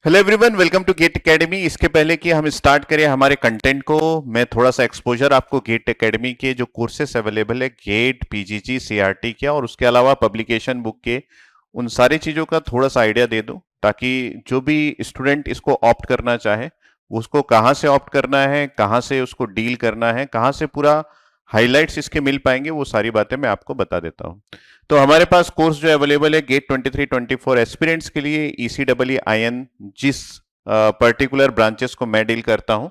Hello everyone, welcome to GATE Academy. इसके पहले कि हम स्टार्ट करें हमारे कंटेंट को, मैं थोड़ा सा एक्सपोजर आपको गेट एकेडमी के जो कोर्सेस अवेलेबल है गेट पीजीजी सीआरटी के और उसके अलावा पब्लिकेशन बुक के, उन सारी चीज़ों का थोड़ा सा आइडिया दे दूं ताकि जो भी स्टूडेंट इसको ऑप्ट करना चाहे उसको कहाँ से ऑप्ट करना है, कहाँ से उसको डील करना है, कहाँ से पूरा हाइलाइट्स इसके मिल पाएंगे, वो सारी बातें मैं आपको बता देता हूँ। तो हमारे पास कोर्स जो अवेलेबल है गेट 23-24 एस्पिरेंट्स के लिए ईसीडब्ल्यू आईएन, जिस पर्टिकुलर ब्रांचेस को मैं डील करता हूं।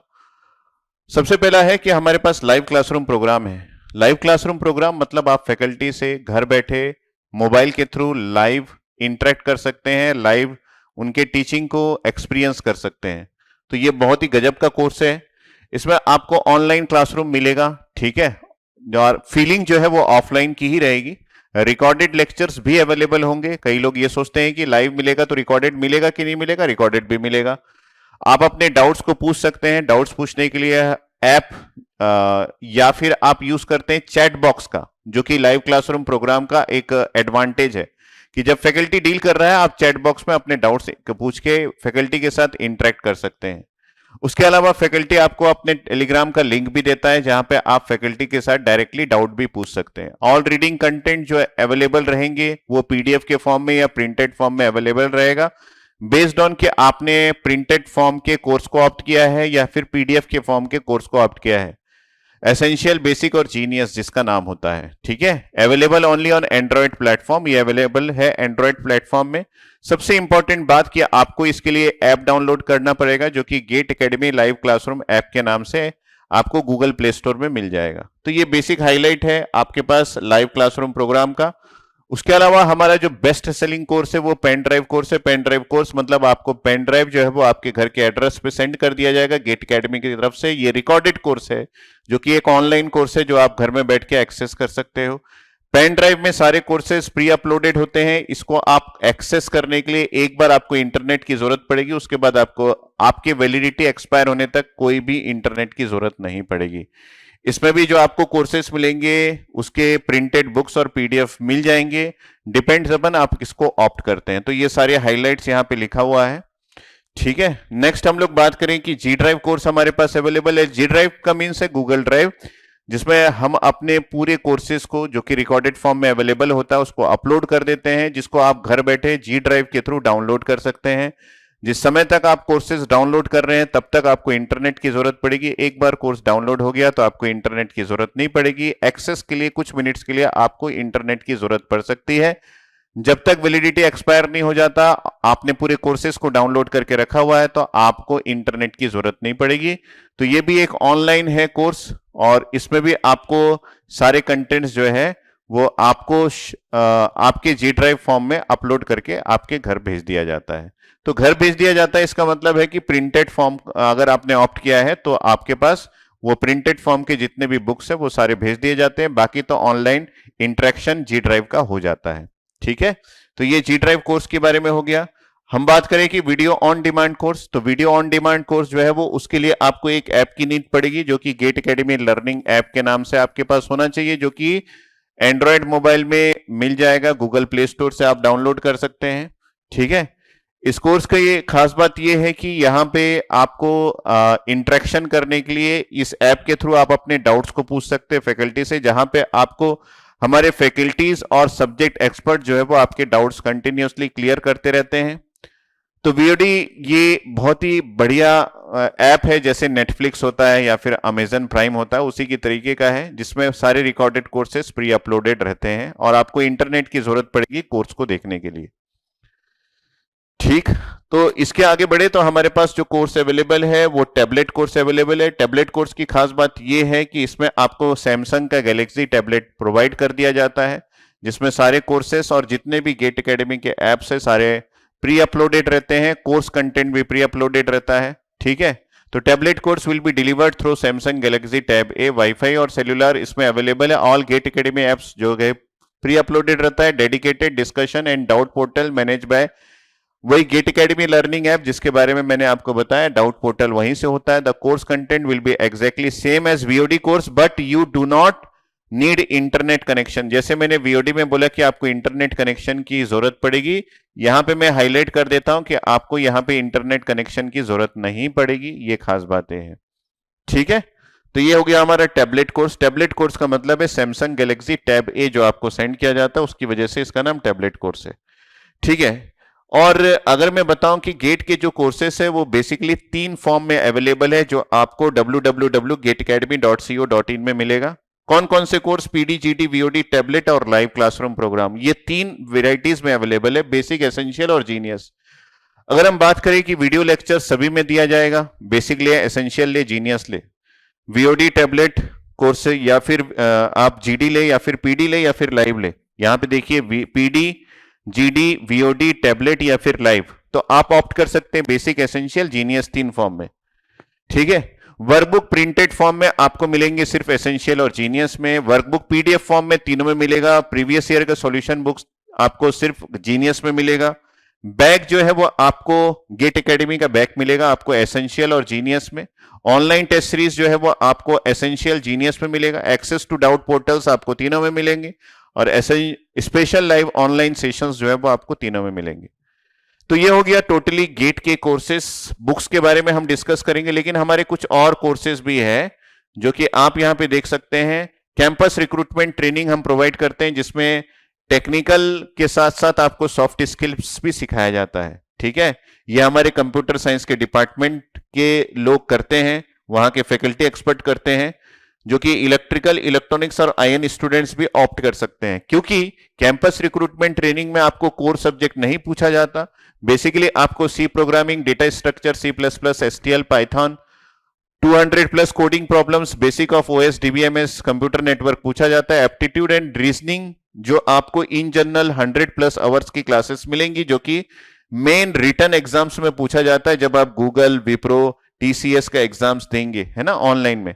सबसे पहला है कि हमारे पास लाइव क्लासरूम प्रोग्राम है। लाइव क्लासरूम प्रोग्राम मतलब आप फैकल्टी से घर बैठे मोबाइल के थ्रू लाइव इंटरेक्ट कर सकते हैं, लाइव उनके टीचिंग को एक्सपीरियंस कर सकते हैं। तो ये बहुत ही गजब का कोर्स है। इसमें आपको ऑनलाइन क्लासरूम मिलेगा, ठीक है, और फीलिंग जो है वो ऑफलाइन की ही रहेगी। रिकॉर्डेड लेक्चर्स भी अवेलेबल होंगे। कई लोग ये सोचते हैं कि लाइव मिलेगा तो रिकॉर्डेड मिलेगा कि नहीं मिलेगा, रिकॉर्डेड भी मिलेगा। आप अपने डाउट्स को पूछ सकते हैं। डाउट्स पूछने के लिए ऐप या फिर आप यूज करते हैं चैट बॉक्स का, जो कि लाइव क्लासरूम प्रोग्राम का एक एडवांटेज है कि जब फैकल्टी डील कर रहा है आप चैट बॉक्स में अपने डाउट्स पूछ के फैकल्टी के साथ इंटरेक्ट कर सकते हैं। उसके अलावा फैकल्टी आपको अपने टेलीग्राम का लिंक भी देता है जहां पे आप फैकल्टी के साथ डायरेक्टली डाउट भी पूछ सकते हैं। ऑल रीडिंग कंटेंट जो अवेलेबल रहेंगे वो पीडीएफ के फॉर्म में या प्रिंटेड फॉर्म में अवेलेबल रहेगा, बेस्ड ऑन कि आपने प्रिंटेड फॉर्म के कोर्स को ऑप्ट किया है या फिर पीडीएफ के फॉर्म के कोर्स को ऑप्ट किया है। एसेंशियल, बेसिक और जीनियस जिसका नाम होता है, ठीक है। Available only on Android platform, ये अवेलेबल है एंड्रॉयड प्लेटफॉर्म में। सबसे इंपॉर्टेंट बात कि आपको इसके लिए ऐप डाउनलोड करना पड़ेगा, जो कि GATE Academy live classroom app के नाम से आपको गूगल प्ले स्टोर में मिल जाएगा। तो ये बेसिक हाईलाइट है आपके पास लाइव क्लासरूम प्रोग्राम का। उसके अलावा हमारा जो बेस्ट सेलिंग कोर्स है वो पेन ड्राइव कोर्स है। पेन ड्राइव कोर्स मतलब आपको पेन ड्राइव जो है वो आपके घर के एड्रेस पे सेंड कर दिया जाएगा गेट एकेडमी की तरफ से। ये रिकॉर्डेड कोर्स है, जो कि एक ऑनलाइन कोर्स है जो आप घर में बैठ के एक्सेस कर सकते हो। पेन ड्राइव में सारे कोर्सेज प्री अपलोडेड होते हैं। इसको आप एक्सेस करने के लिए एक बार आपको इंटरनेट की जरूरत पड़ेगी, उसके बाद आपको आपकी वैलिडिटी एक्सपायर होने तक कोई भी इंटरनेट की जरूरत नहीं पड़ेगी। इसमें भी जो आपको कोर्सेस मिलेंगे उसके प्रिंटेड बुक्स और पीडीएफ मिल जाएंगे, डिपेंड्स अपन आप किसको ऑप्ट करते हैं। तो ये सारे हाइलाइट्स यहाँ पे लिखा हुआ है, ठीक है। नेक्स्ट हम लोग बात करें कि जी ड्राइव कोर्स हमारे पास अवेलेबल है। जी ड्राइव का मीन्स है गूगल ड्राइव, जिसमें हम अपने पूरे कोर्सेज को जो कि रिकॉर्डेड फॉर्म में अवेलेबल होता है उसको अपलोड कर देते हैं, जिसको आप घर बैठे जी ड्राइव के थ्रू डाउनलोड कर सकते हैं। जिस समय तक आप कोर्सेज डाउनलोड कर रहे हैं तब तक आपको इंटरनेट की जरूरत पड़ेगी। एक बार कोर्स डाउनलोड हो गया तो आपको इंटरनेट की जरूरत नहीं पड़ेगी। एक्सेस के लिए कुछ मिनट्स के लिए आपको इंटरनेट की जरूरत पड़ सकती है। जब तक वैलिडिटी एक्सपायर नहीं हो जाता, आपने पूरे कोर्सेज को डाउनलोड करके रखा हुआ है तो आपको इंटरनेट की जरूरत नहीं पड़ेगी। तो ये भी एक ऑनलाइन है कोर्स और इसमें भी आपको सारे कंटेंट्स जो है वो आपको आपके जी ड्राइव फॉर्म में अपलोड करके आपके घर भेज दिया जाता है। तो घर भेज दिया जाता है इसका मतलब है कि प्रिंटेड फॉर्म अगर आपने ऑप्ट किया है तो आपके पास वो प्रिंटेड फॉर्म के जितने भी बुक्स है वो सारे भेज दिए जाते हैं। बाकी तो ऑनलाइन इंटरेक्शन जी ड्राइव का हो जाता है, ठीक है। तो ये जी ड्राइव कोर्स के बारे में हो गया। हम बात करें कि वीडियो ऑन डिमांड कोर्स, तो वीडियो ऑन डिमांड कोर्स जो है वो उसके लिए आपको एक ऐप की नीड पड़ेगी, जो कि गेट एकेडमी लर्निंग ऐप के नाम से आपके पास होना चाहिए, जो कि एंड्रॉयड मोबाइल में मिल जाएगा। गूगल प्ले स्टोर से आप डाउनलोड कर सकते हैं, ठीक है। इस कोर्स का ये खास बात ये है कि यहाँ पे आपको इंटरेक्शन करने के लिए इस ऐप के थ्रू आप अपने डाउट्स को पूछ सकते हैं फैकल्टी से, जहां पे आपको हमारे फैकल्टीज और सब्जेक्ट एक्सपर्ट जो है वो आपके डाउट्स कंटिन्यूसली क्लियर करते रहते हैं। तो वीओडी ये बहुत ही बढ़िया ऐप है, जैसे नेटफ्लिक्स होता है या फिर अमेजन प्राइम होता है उसी की तरीके का है, जिसमें सारे रिकॉर्डेड कोर्सेज प्री अपलोडेड रहते हैं और आपको इंटरनेट की जरूरत पड़ेगी कोर्स को देखने के लिए, ठीक। तो इसके आगे बढ़े तो हमारे पास जो कोर्स अवेलेबल है वो टैबलेट कोर्स अवेलेबल है। टैबलेट कोर्स की खास बात ये है कि इसमें आपको सैमसंग का गैलेक्सी टैबलेट प्रोवाइड कर दिया जाता है, जिसमें सारे कोर्सेस और जितने भी गेट एकेडमी के ऐप्स है सारे प्री अपलोडेड रहते हैं। कोर्स कंटेंट भी प्री अपलोडेड रहता है, ठीक है। तो tablet course will be delivered through Samsung Galaxy tab A. Wifi और सेल्यूलर इसमें अवेलेबल है। ऑल गेट एकेडमी ऐप्स जो है प्री अपलोडेड रहता है। Dedicated discussion and doubt portal manage by वही गेट एकेडमी लर्निंग ऐप, जिसके बारे में मैंने आपको बताया। डाउट पोर्टल वहीं से होता है। The course content will be exactly same as VOD course, but you do not need internet connection, जैसे मैंने वीओडी में बोला कि आपको इंटरनेट कनेक्शन की जरूरत पड़ेगी, यहां पे मैं हाईलाइट कर देता हूं कि आपको यहां पे इंटरनेट कनेक्शन की जरूरत नहीं पड़ेगी, ये खास बातें हैं। ठीक है, तो ये हो गया हमारा टैबलेट कोर्स। टैबलेट कोर्स का मतलब है सैमसंग गैलेक्सी टैब ए जो आपको सेंड किया जाता है, उसकी वजह से इसका नाम टैबलेट कोर्स है। ठीक है, और अगर मैं बताऊं कि गेट के जो कोर्सेस है वो बेसिकली 3 फॉर्म में अवेलेबल है, जो आपको www.gateacademy.co.in में मिलेगा। कौन कौन से course? PD, GD, VOD, tablet और लाइव क्लासरूम प्रोग्राम, ये 3 वेराइटीज में अवेलेबल है, बेसिक, एसेंशियल और जीनियस। अगर हम बात करें कि वीडियो लेक्चर सभी में दिया जाएगा, बेसिक ले, एसेंशियल ले, जीनियस ले, वीओडी, टैबलेट कोर्स या फिर आप जीडी ले या फिर पीडी ले या फिर लाइव ले। यहां पे देखिए पीडी, जीडी, वीओडी, टैबलेट या फिर लाइव, तो आप ऑप्ट कर सकते हैं बेसिक, एसेंशियल, जीनियस 3 फॉर्म में। ठीक है, वर्कबुक प्रिंटेड फॉर्म में आपको मिलेंगे सिर्फ एसेंशियल और जीनियस में, वर्कबुक पीडीएफ फॉर्म में तीनों में मिलेगा, प्रीवियस ईयर का सॉल्यूशन बुक्स आपको सिर्फ जीनियस में मिलेगा। बैग जो है वो आपको गेट एकेडमी का बैग मिलेगा आपको एसेंशियल और जीनियस में। ऑनलाइन टेस्ट सीरीज जो है वो आपको एसेंशियल, जीनियस में मिलेगा। एक्सेस टू डाउट पोर्टल्स आपको तीनों में मिलेंगे, और ऐसे स्पेशल लाइव ऑनलाइन सेशंस जो है वो आपको तीनों में मिलेंगे। तो ये हो गया टोटली गेट के कोर्सेस। बुक्स के बारे में हम डिस्कस करेंगे, लेकिन हमारे कुछ और कोर्सेज भी है जो कि आप यहां पे देख सकते हैं। कैंपस रिक्रूटमेंट ट्रेनिंग हम प्रोवाइड करते हैं, जिसमें टेक्निकल के साथ साथ आपको सॉफ्ट स्किल्स भी सिखाया जाता है। ठीक है, ये हमारे कंप्यूटर साइंस के डिपार्टमेंट के लोग करते हैं, वहां के फैकल्टी एक्सपर्ट करते हैं, जो कि इलेक्ट्रिकल, इलेक्ट्रॉनिक्स और आईएन स्टूडेंट्स भी ऑप्ट कर सकते हैं। क्योंकि कैंपस रिक्रूटमेंट ट्रेनिंग में आपको कोर सब्जेक्ट नहीं पूछा जाता, बेसिकली आपको C programming, data structure, C plus plus, STL, Python, 200 plus coding problems, basic of OS, DBMS, computer network पूछा जाता है। एप्टीट्यूड एंड रीजनिंग जो आपको इन जनरल 100 प्लस आवर्स की क्लासेस मिलेंगी, जो कि मेन रिटर्न एग्जाम्स में पूछा जाता है जब आप गूगल, विप्रो, टीसीएस का एग्जाम्स देंगे, है ना, ऑनलाइन में।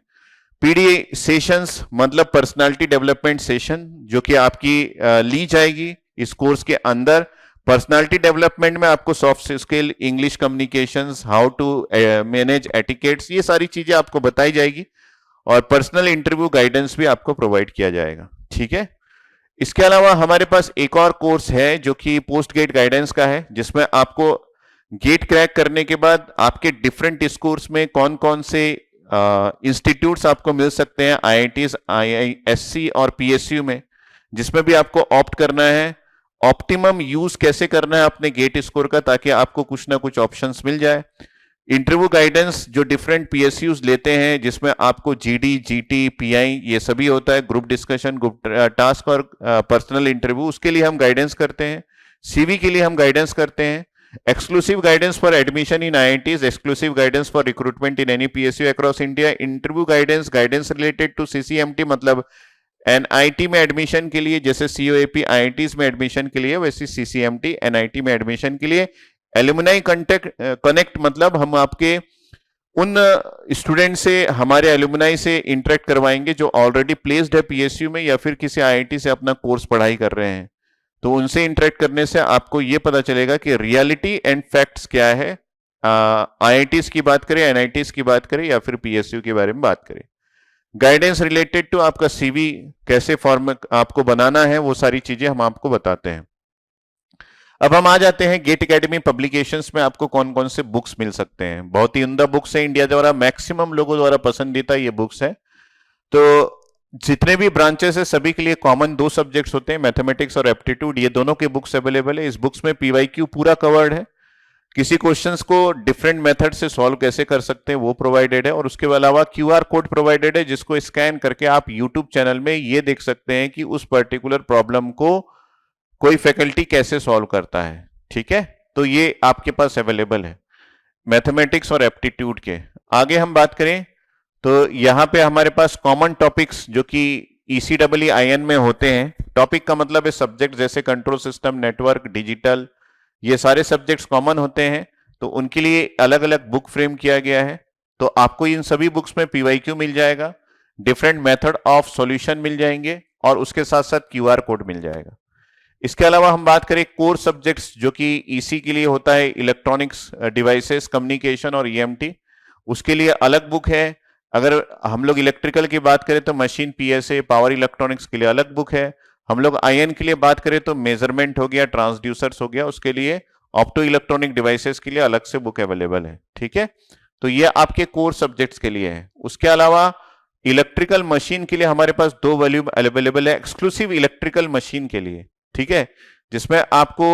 पीडी सेशंस मतलब पर्सनालिटी डेवलपमेंट सेशन, जो कि आपकी ली जाएगी इस कोर्स के अंदर। पर्सनालिटी डेवलपमेंट में आपको soft skill, English communications, how to manage etiquettes, ये सारी चीजें आपको बताई जाएगी, और पर्सनल इंटरव्यू गाइडेंस भी आपको प्रोवाइड किया जाएगा। ठीक है, इसके अलावा हमारे पास एक और कोर्स है जो कि पोस्ट गेट गाइडेंस का है, जिसमें आपको गेट क्रैक करने के बाद आपके डिफरेंट स्कोर्स में कौन कौन से इंस्टीट्यूट्स आपको मिल सकते हैं, आईआईटीज, आईआईएससी और पीएसयू में, जिसमें भी आपको ऑप्ट करना है। ऑप्टिमम यूज कैसे करना है अपने गेट स्कोर का, ताकि आपको कुछ ना कुछ ऑप्शंस मिल जाए। इंटरव्यू गाइडेंस जो डिफरेंट पीएसयूज लेते हैं, जिसमें आपको जीडी, जीटी, पीआई ये सभी होता है, ग्रुप डिस्कशन, ग्रुप टास्क और पर्सनल इंटरव्यू, उसके लिए हम गाइडेंस करते हैं। सीवी के लिए हम गाइडेंस करते हैं। Exclusive guidance for admission in IITs, exclusive guidance for recruitment in any PSU across India. Interview guidance, guidance related to CCMT, मतलब एनआईटी में एडमिशन के लिए जैसे सीओएपी आईआईटीज में एडमिशन के लिए, वैसे सीसीएमटी एनआईटी में एडमिशन के लिए। एलुमनाई कनेक्ट मतलब हम आपके उन स्टूडेंट से, हमारे एलुमनाई से इंटरेक्ट करवाएंगे जो ऑलरेडी प्लेस्ड है पीएसयू में या फिर किसी आईआईटी से अपना कोर्स पढ़ाई कर रहे हैं। तो उनसे इंटरेक्ट करने से आपको यह पता चलेगा कि रियलिटी एंड फैक्ट्स क्या है, आईआईटीज की बात करें, एनआईटीज की बात करें या फिर पीएसयू के बारे में बात करें। गाइडेंस रिलेटेड टू आपका सीवी कैसे फॉर्म आपको बनाना है, वो सारी चीजें हम आपको बताते हैं। अब हम आ जाते हैं गेट एकेडमी पब्लिकेशंस में आपको कौन कौन से बुक्स मिल सकते हैं। बहुत ही उम्दा बुक्स है, इंडिया द्वारा मैक्सिमम लोगों द्वारा पसंदीदा ये बुक्स है। तो जितने भी ब्रांचेस है सभी के लिए कॉमन 2 सब्जेक्ट्स होते हैं, मैथमेटिक्स और एप्टीट्यूड, ये दोनों के बुक्स अवेलेबल है। इस बुक्स में पीवाईक्यू पूरा कवर्ड है, किसी क्वेश्चंस को डिफरेंट मेथड से सॉल्व कैसे कर सकते हैं वो प्रोवाइडेड है, और उसके अलावा क्यूआर कोड प्रोवाइडेड है, जिसको स्कैन करके आप यूट्यूब चैनल में ये देख सकते हैं कि उस पर्टिकुलर प्रॉब्लम को कोई फैकल्टी कैसे सॉल्व करता है। ठीक है, तो ये आपके पास अवेलेबल है मैथमेटिक्स और एप्टीट्यूड के। आगे हम बात करें तो यहां पे हमारे पास कॉमन टॉपिक्स जो कि ECEE में होते हैं, टॉपिक का मतलब है सब्जेक्ट, जैसे कंट्रोल सिस्टम, नेटवर्क, डिजिटल, ये सारे सब्जेक्ट्स कॉमन होते हैं। तो उनके लिए अलग अलग बुक फ्रेम किया गया है। तो आपको इन सभी बुक्स में पीवाईक्यू मिल जाएगा, डिफरेंट मेथड ऑफ सॉल्यूशन मिल जाएंगे, और उसके साथ साथ क्यूआर कोड मिल जाएगा। इसके अलावा हम बात करें कोर सब्जेक्ट्स जो कि ईसी के लिए होता है, इलेक्ट्रॉनिक्स डिवाइसेस, कम्युनिकेशन और ईएमटी, उसके लिए अलग बुक है। अगर हम लोग इलेक्ट्रिकल की बात करें तो मशीन पीएसए पावर इलेक्ट्रॉनिक्स के लिए अलग बुक है। हम लोग आईएन के लिए बात करें तो मेजरमेंट हो गया, ट्रांसड्यूसर्स हो गया, उसके लिए ऑप्टो इलेक्ट्रॉनिक डिवाइसेस के लिए अलग से बुक अवेलेबल है। ठीक है, तो ये आपके कोर सब्जेक्ट्स के लिए है। उसके अलावा इलेक्ट्रिकल मशीन के लिए हमारे पास 2 वॉल्यूम अवेलेबल है एक्सक्लूसिव इलेक्ट्रिकल मशीन के लिए। ठीक है, जिसमें आपको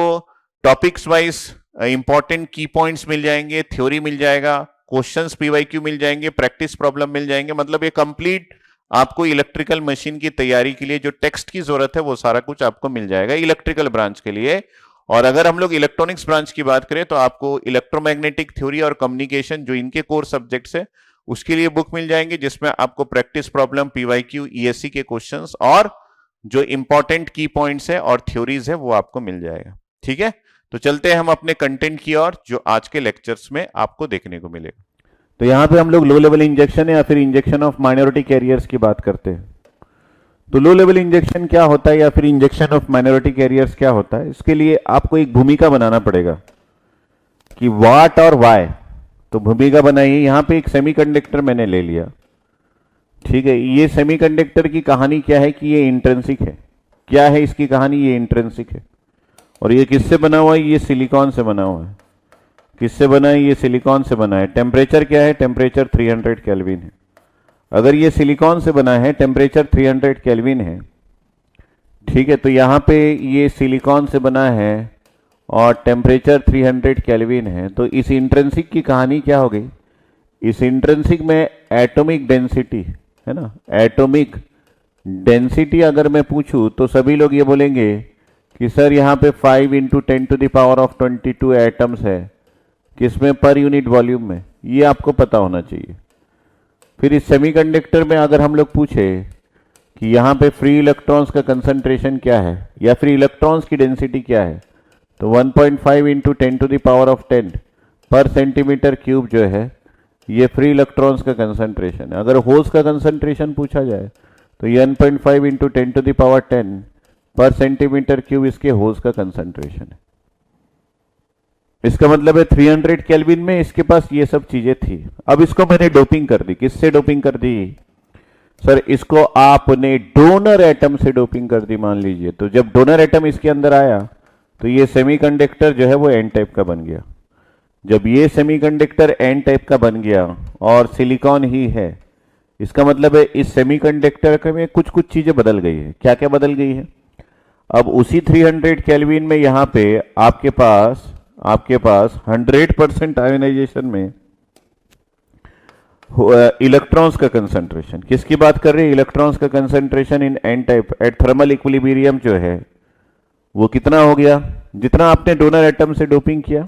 टॉपिक्स वाइज इंपॉर्टेंट की पॉइंट्स मिल जाएंगे, थ्योरी मिल जाएगा, क्वेश्चंस पीवाईक्यू मिल जाएंगे, प्रैक्टिस प्रॉब्लम मिल जाएंगे। मतलब ये कंप्लीट आपको इलेक्ट्रिकल मशीन की तैयारी के लिए जो टेक्स्ट की जरूरत है वो सारा कुछ आपको मिल जाएगा इलेक्ट्रिकल ब्रांच के लिए। और अगर हम लोग इलेक्ट्रॉनिक्स ब्रांच की बात करें तो आपको इलेक्ट्रोमैग्नेटिक थ्योरी और कम्युनिकेशन जो इनके कोर सब्जेक्ट्स है उसके लिए बुक मिल जाएंगे, जिसमें आपको प्रैक्टिस प्रॉब्लम, पीवाईक्यू, ईएससी के क्वेश्चंस और जो इंपॉर्टेंट की पॉइंट्स है और थ्योरीज है वो आपको मिल जाएगा। ठीक है, तो चलते हैं हम अपने कंटेंट की ओर जो आज के लेक्चर्स में आपको देखने को मिलेगा। तो यहां पे हम लोग लो लेवल इंजेक्शन या फिर इंजेक्शन ऑफ माइनॉरिटी कैरियर्स की बात करते हैं। तो लो लेवल इंजेक्शन क्या होता है या फिर इंजेक्शन ऑफ माइनॉरिटी कैरियर्स क्या होता है, इसके लिए आपको एक भूमिका बनाना पड़ेगा कि व्हाट और व्हाई। तो भूमिका बनाइए। यहां पे एक सेमीकंडक्टर मैंने ले लिया। ठीक है, ये सेमीकंडक्टर की कहानी क्या है कि ये इंट्रिंसिक है। क्या है इसकी कहानी? ये इंट्रिंसिक है। और ये किससे बना हुआ है? ये सिलिकॉन से बना हुआ है। किससे बना है? ये सिलिकॉन से बना है। टेम्परेचर क्या है? टेम्परेचर 300 केल्विन है। अगर ये सिलिकॉन से बना है, टेम्परेचर 300 केल्विन है, ठीक है, तो यहां पे ये सिलिकॉन से बना है और टेम्परेचर 300 केल्विन है, तो इस इंट्रिंसिक की कहानी क्या हो गई? इस इंट्रिंसिक में एटॉमिक डेंसिटी है ना, एटॉमिक डेंसिटी अगर मैं पूछूं तो सभी लोग ये बोलेंगे कि सर यहाँ पे 5 × 10⁻22 एटम्स है, किसमें? पर यूनिट वॉल्यूम में। ये आपको पता होना चाहिए। फिर इस सेमीकंडक्टर में अगर हम लोग पूछे कि यहाँ पे फ्री इलेक्ट्रॉन्स का कंसंट्रेशन क्या है या फ्री इलेक्ट्रॉन्स की डेंसिटी क्या है, तो 1.5 × 10⁻10 पर सेंटीमीटर क्यूब जो है ये फ्री इलेक्ट्रॉन्स का कंसंट्रेशन है। अगर होल्स का कंसंट्रेशन पूछा जाए तो ये 1.5 × 10⁻10 पर सेंटीमीटर क्यूब इसके होल्स का कंसंट्रेशन है। इसका मतलब है 300 केल्विन में इसके पास ये सब चीजें थी। अब इसको मैंने डोपिंग कर दी। किससे डोपिंग कर दी? सर इसको आपने डोनर एटम से डोपिंग कर दी मान लीजिए। तो जब डोनर एटम इसके अंदर आया तो ये सेमीकंडक्टर जो है वो एन टाइप का बन गया। जब ये सेमीकंडक्टर एन टाइप का बन गया और सिलिकॉन ही है, इसका मतलब है इस सेमीकंडक्टर में कुछ कुछ चीजें बदल गई है। क्या क्या बदल गई है? अब उसी 300 केल्विन में यहां पे आपके पास 100% आयोनाइजेशन में इलेक्ट्रॉन्स का कंसंट्रेशन, किसकी बात कर रहे हैं? इलेक्ट्रॉन्स का concentration in n type at thermal equilibrium जो है वो कितना हो गया? जितना आपने डोनर एटम से डोपिंग किया।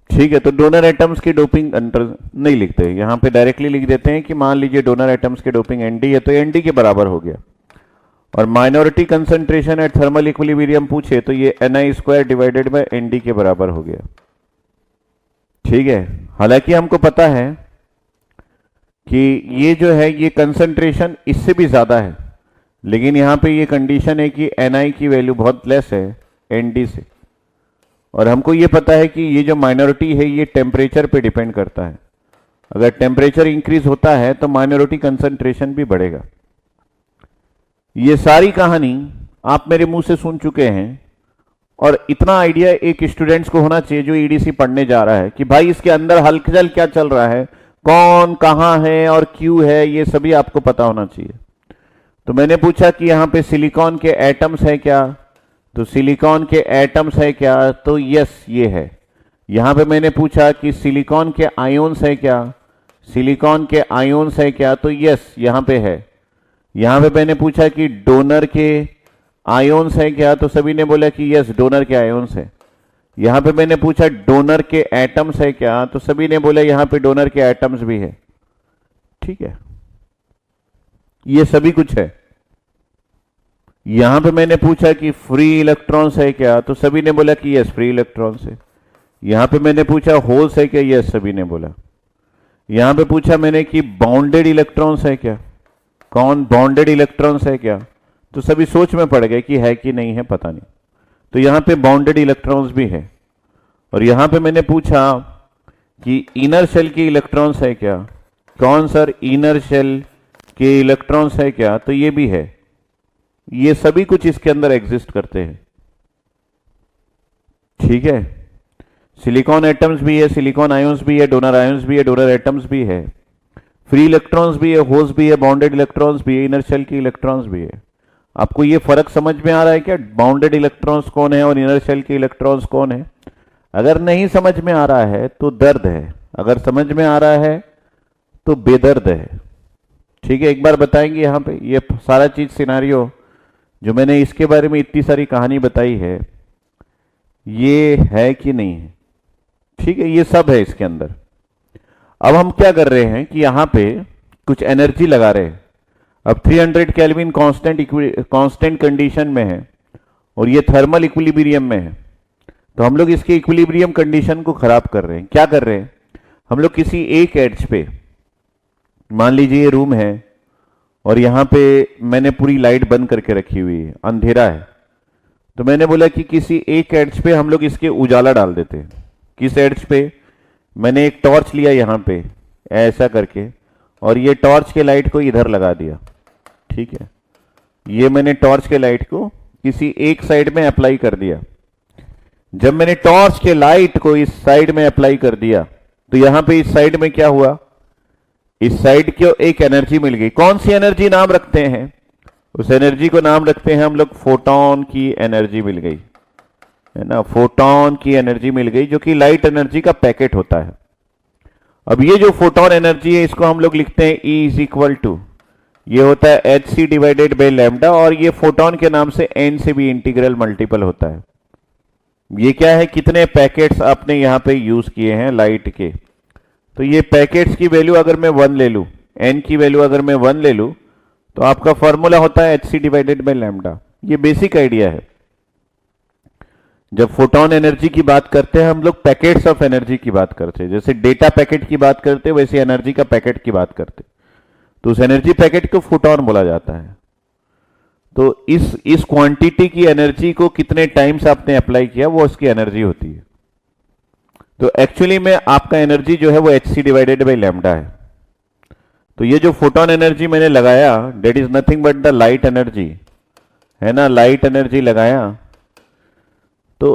ठीक है, तो डोनर एटम्स की डोपिंग नहीं लिखते, यहां पे डायरेक्टली लिख देते हैं कि मान लीजिए डोनर एटम्स की डोपिंग एनडी है तो एनडी के बराबर हो गया। और minority concentration at thermal equilibrium पूछे तो ये Ni² डिवाइडेड बाय Nd के बराबर हो गया। ठीक है, हालांकि हमको पता है कि ये जो है ये कंसंट्रेशन इससे भी ज्यादा है, लेकिन यहां पे ये कंडीशन है कि Ni की वैल्यू बहुत लेस है Nd से। और हमको ये पता है कि ये जो माइनॉरिटी है ये टेम्परेचर पे डिपेंड करता है। अगर टेम्परेचर इंक्रीज होता है तो माइनॉरिटी कंसंट्रेशन भी बढ़ेगा। ये सारी कहानी आप मेरे मुंह से सुन चुके हैं और इतना आइडिया एक स्टूडेंट्स को होना चाहिए जो ईडीसी पढ़ने जा रहा है कि भाई इसके अंदर हलचल क्या चल रहा है, कौन कहां है और क्यों है, ये सभी आपको पता होना चाहिए। तो मैंने पूछा कि यहां पे सिलिकॉन के एटम्स है क्या? तो सिलिकॉन के एटम्स है क्या? तो यस ये है। यहां पे मैंने पूछा कि सिलिकॉन के आयोन्स है क्या? सिलिकॉन के आयोन्स है क्या? तो यस यहां पे है। यहां पे मैंने पूछा कि डोनर के आयोन्स है क्या? तो सभी ने बोला कि यस डोनर के आयोन्स है। यहां पे मैंने पूछा डोनर के एटम्स है क्या? तो सभी ने बोला यहां पे डोनर के एटम्स भी है। ठीक है, ये सभी कुछ है। यहां पे मैंने पूछा कि फ्री इलेक्ट्रॉन्स है क्या? तो सभी ने बोला कि यस फ्री इलेक्ट्रॉन्स है। यहां पे मैंने पूछा होल्स है क्या? यस सभी ने बोला। यहां पे पूछा मैंने कि बाउंडेड इलेक्ट्रॉन्स है क्या? कौन बॉन्डेड इलेक्ट्रॉन्स है क्या? तो सभी सोच में पड़ गए कि है कि नहीं है पता नहीं। तो यहां पे बाउंडेड इलेक्ट्रॉन्स भी है। और यहां पे मैंने पूछा कि इनर शेल की इलेक्ट्रॉन्स है क्या? कौन सर, इनर शेल के इलेक्ट्रॉन्स है क्या? तो ये भी है, ये सभी कुछ इसके अंदर एग्जिस्ट करते हैं। ठीक है, सिलिकॉन एटम्स भी है, सिलिकॉन आयंस भी है, डोनर आयंस भी है, डोनर एटम्स भी है, फ्री इलेक्ट्रॉन्स भी है, होल्स भी है, बाउंडेड इलेक्ट्रॉन्स भी है, इनर शेल के इलेक्ट्रॉन्स भी है। आपको ये फर्क समझ में आ रहा है क्या? बाउंडेड इलेक्ट्रॉन्स कौन है और इनर शेल के इलेक्ट्रॉन्स कौन है? अगर नहीं समझ में आ रहा है तो दर्द है, अगर समझ में आ रहा है तो बेदर्द है। ठीक है, एक बार बताएंगे यहां पे ये सारा चीज सिनारियो जो मैंने इसके बारे में इतनी सारी कहानी बताई है, ये है कि नहीं है? ठीक है, ये सब है इसके अंदर। अब हम क्या कर रहे हैं कि यहां पे कुछ एनर्जी लगा रहे हैं। अब 300 केल्विन कांस्टेंट कंडीशन में है और ये थर्मल इक्विलिब्रियम में है, तो हम लोग इसके इक्विलिब्रियम कंडीशन को खराब कर रहे हैं। क्या कर रहे हैं? हम लोग किसी एक एड्ज पे, मान लीजिए ये रूम है और यहां पे मैंने पूरी लाइट बंद करके रखी हुई है, अंधेरा है, तो मैंने बोला कि किसी एक एड्ज पे हम लोग इसके उजाला डाल देते हैं। किस एड्ज पे? मैंने एक टॉर्च लिया यहां पे ऐसा करके और ये टॉर्च के लाइट को इधर लगा दिया। ठीक है, ये मैंने टॉर्च के लाइट को किसी एक साइड में अप्लाई कर दिया। जब मैंने टॉर्च के लाइट को इस साइड में अप्लाई कर दिया तो यहां पे इस साइड में क्या हुआ? इस साइड को एक एनर्जी मिल गई। कौन सी एनर्जी नाम रखते हैं? उस एनर्जी को नाम रखते हैं हम लोग फोटॉन की एनर्जी मिल गई, है ना, फोटॉन की एनर्जी मिल गई, जो कि लाइट एनर्जी का पैकेट होता है। अब ये जो फोटॉन एनर्जी है इसको हम लोग लिखते हैं E इज इक्वल टू, ये होता है hc डिवाइडेड बाई लैम्डा, और ये फोटॉन के नाम से n से भी इंटीग्रल मल्टीपल होता है। ये क्या है? कितने पैकेट्स आपने यहां पे यूज किए हैं लाइट के, तो ये पैकेट्स की वैल्यू अगर मैं 1 ले लूं, n की वैल्यू अगर मैं 1 ले लूं, तो आपका फॉर्मूला होता है hc डिवाइडेड बाई लैम्डा। ये बेसिक आइडिया है। जब फोटॉन एनर्जी की बात करते हैं हम लोग पैकेट्स ऑफ एनर्जी की बात करते हैं, जैसे डेटा पैकेट की बात करते हैं वैसे एनर्जी का पैकेट की बात करते हैं, तो उस एनर्जी पैकेट को फोटॉन बोला जाता है। तो इस क्वांटिटी की एनर्जी को कितने टाइम्स आपने अप्लाई किया वो उसकी एनर्जी होती है। तो एक्चुअली में आपका एनर्जी जो है वो hc डिवाइडेड बाई लैम्डा है। तो ये जो फोटॉन एनर्जी मैंने लगाया that is nothing but the light energy, है ना, लाइट एनर्जी लगाया, तो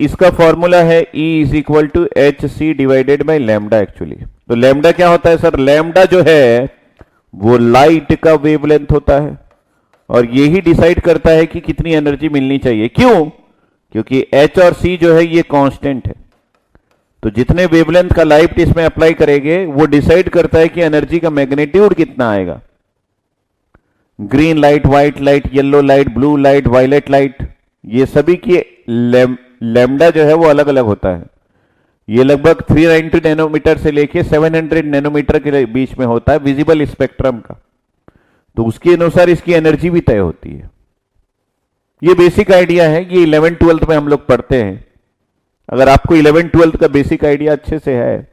इसका फॉर्मूला है E is equal to hc divided by lambda. Actually तो लैम्डा क्या होता है सर? लैम्डा जो है वो लाइट का वेवलेंथ होता है और यही डिसाइड करता है कि कितनी एनर्जी मिलनी चाहिए। क्यों? क्योंकि h और c जो है ये कांस्टेंट है, तो जितने वेवलेंथ का लाइट इसमें अप्लाई करेंगे वो डिसाइड करता है कि एनर्जी का मैग्नीट्यूड कितना आएगा। Green light, white light, yellow light, blue light, violet light, ये सभी की लैम्डा जो है वो अलग अलग होता है। ये लगभग 390 नैनोमीटर से लेके 700 नैनोमीटर के बीच में होता है विजिबल स्पेक्ट्रम का, तो उसके अनुसार इसकी एनर्जी भी तय होती है। ये बेसिक आइडिया है, ये 11th-12th में हम लोग पढ़ते हैं। अगर आपको 11th-12th का बेसिक आइडिया अच्छे से है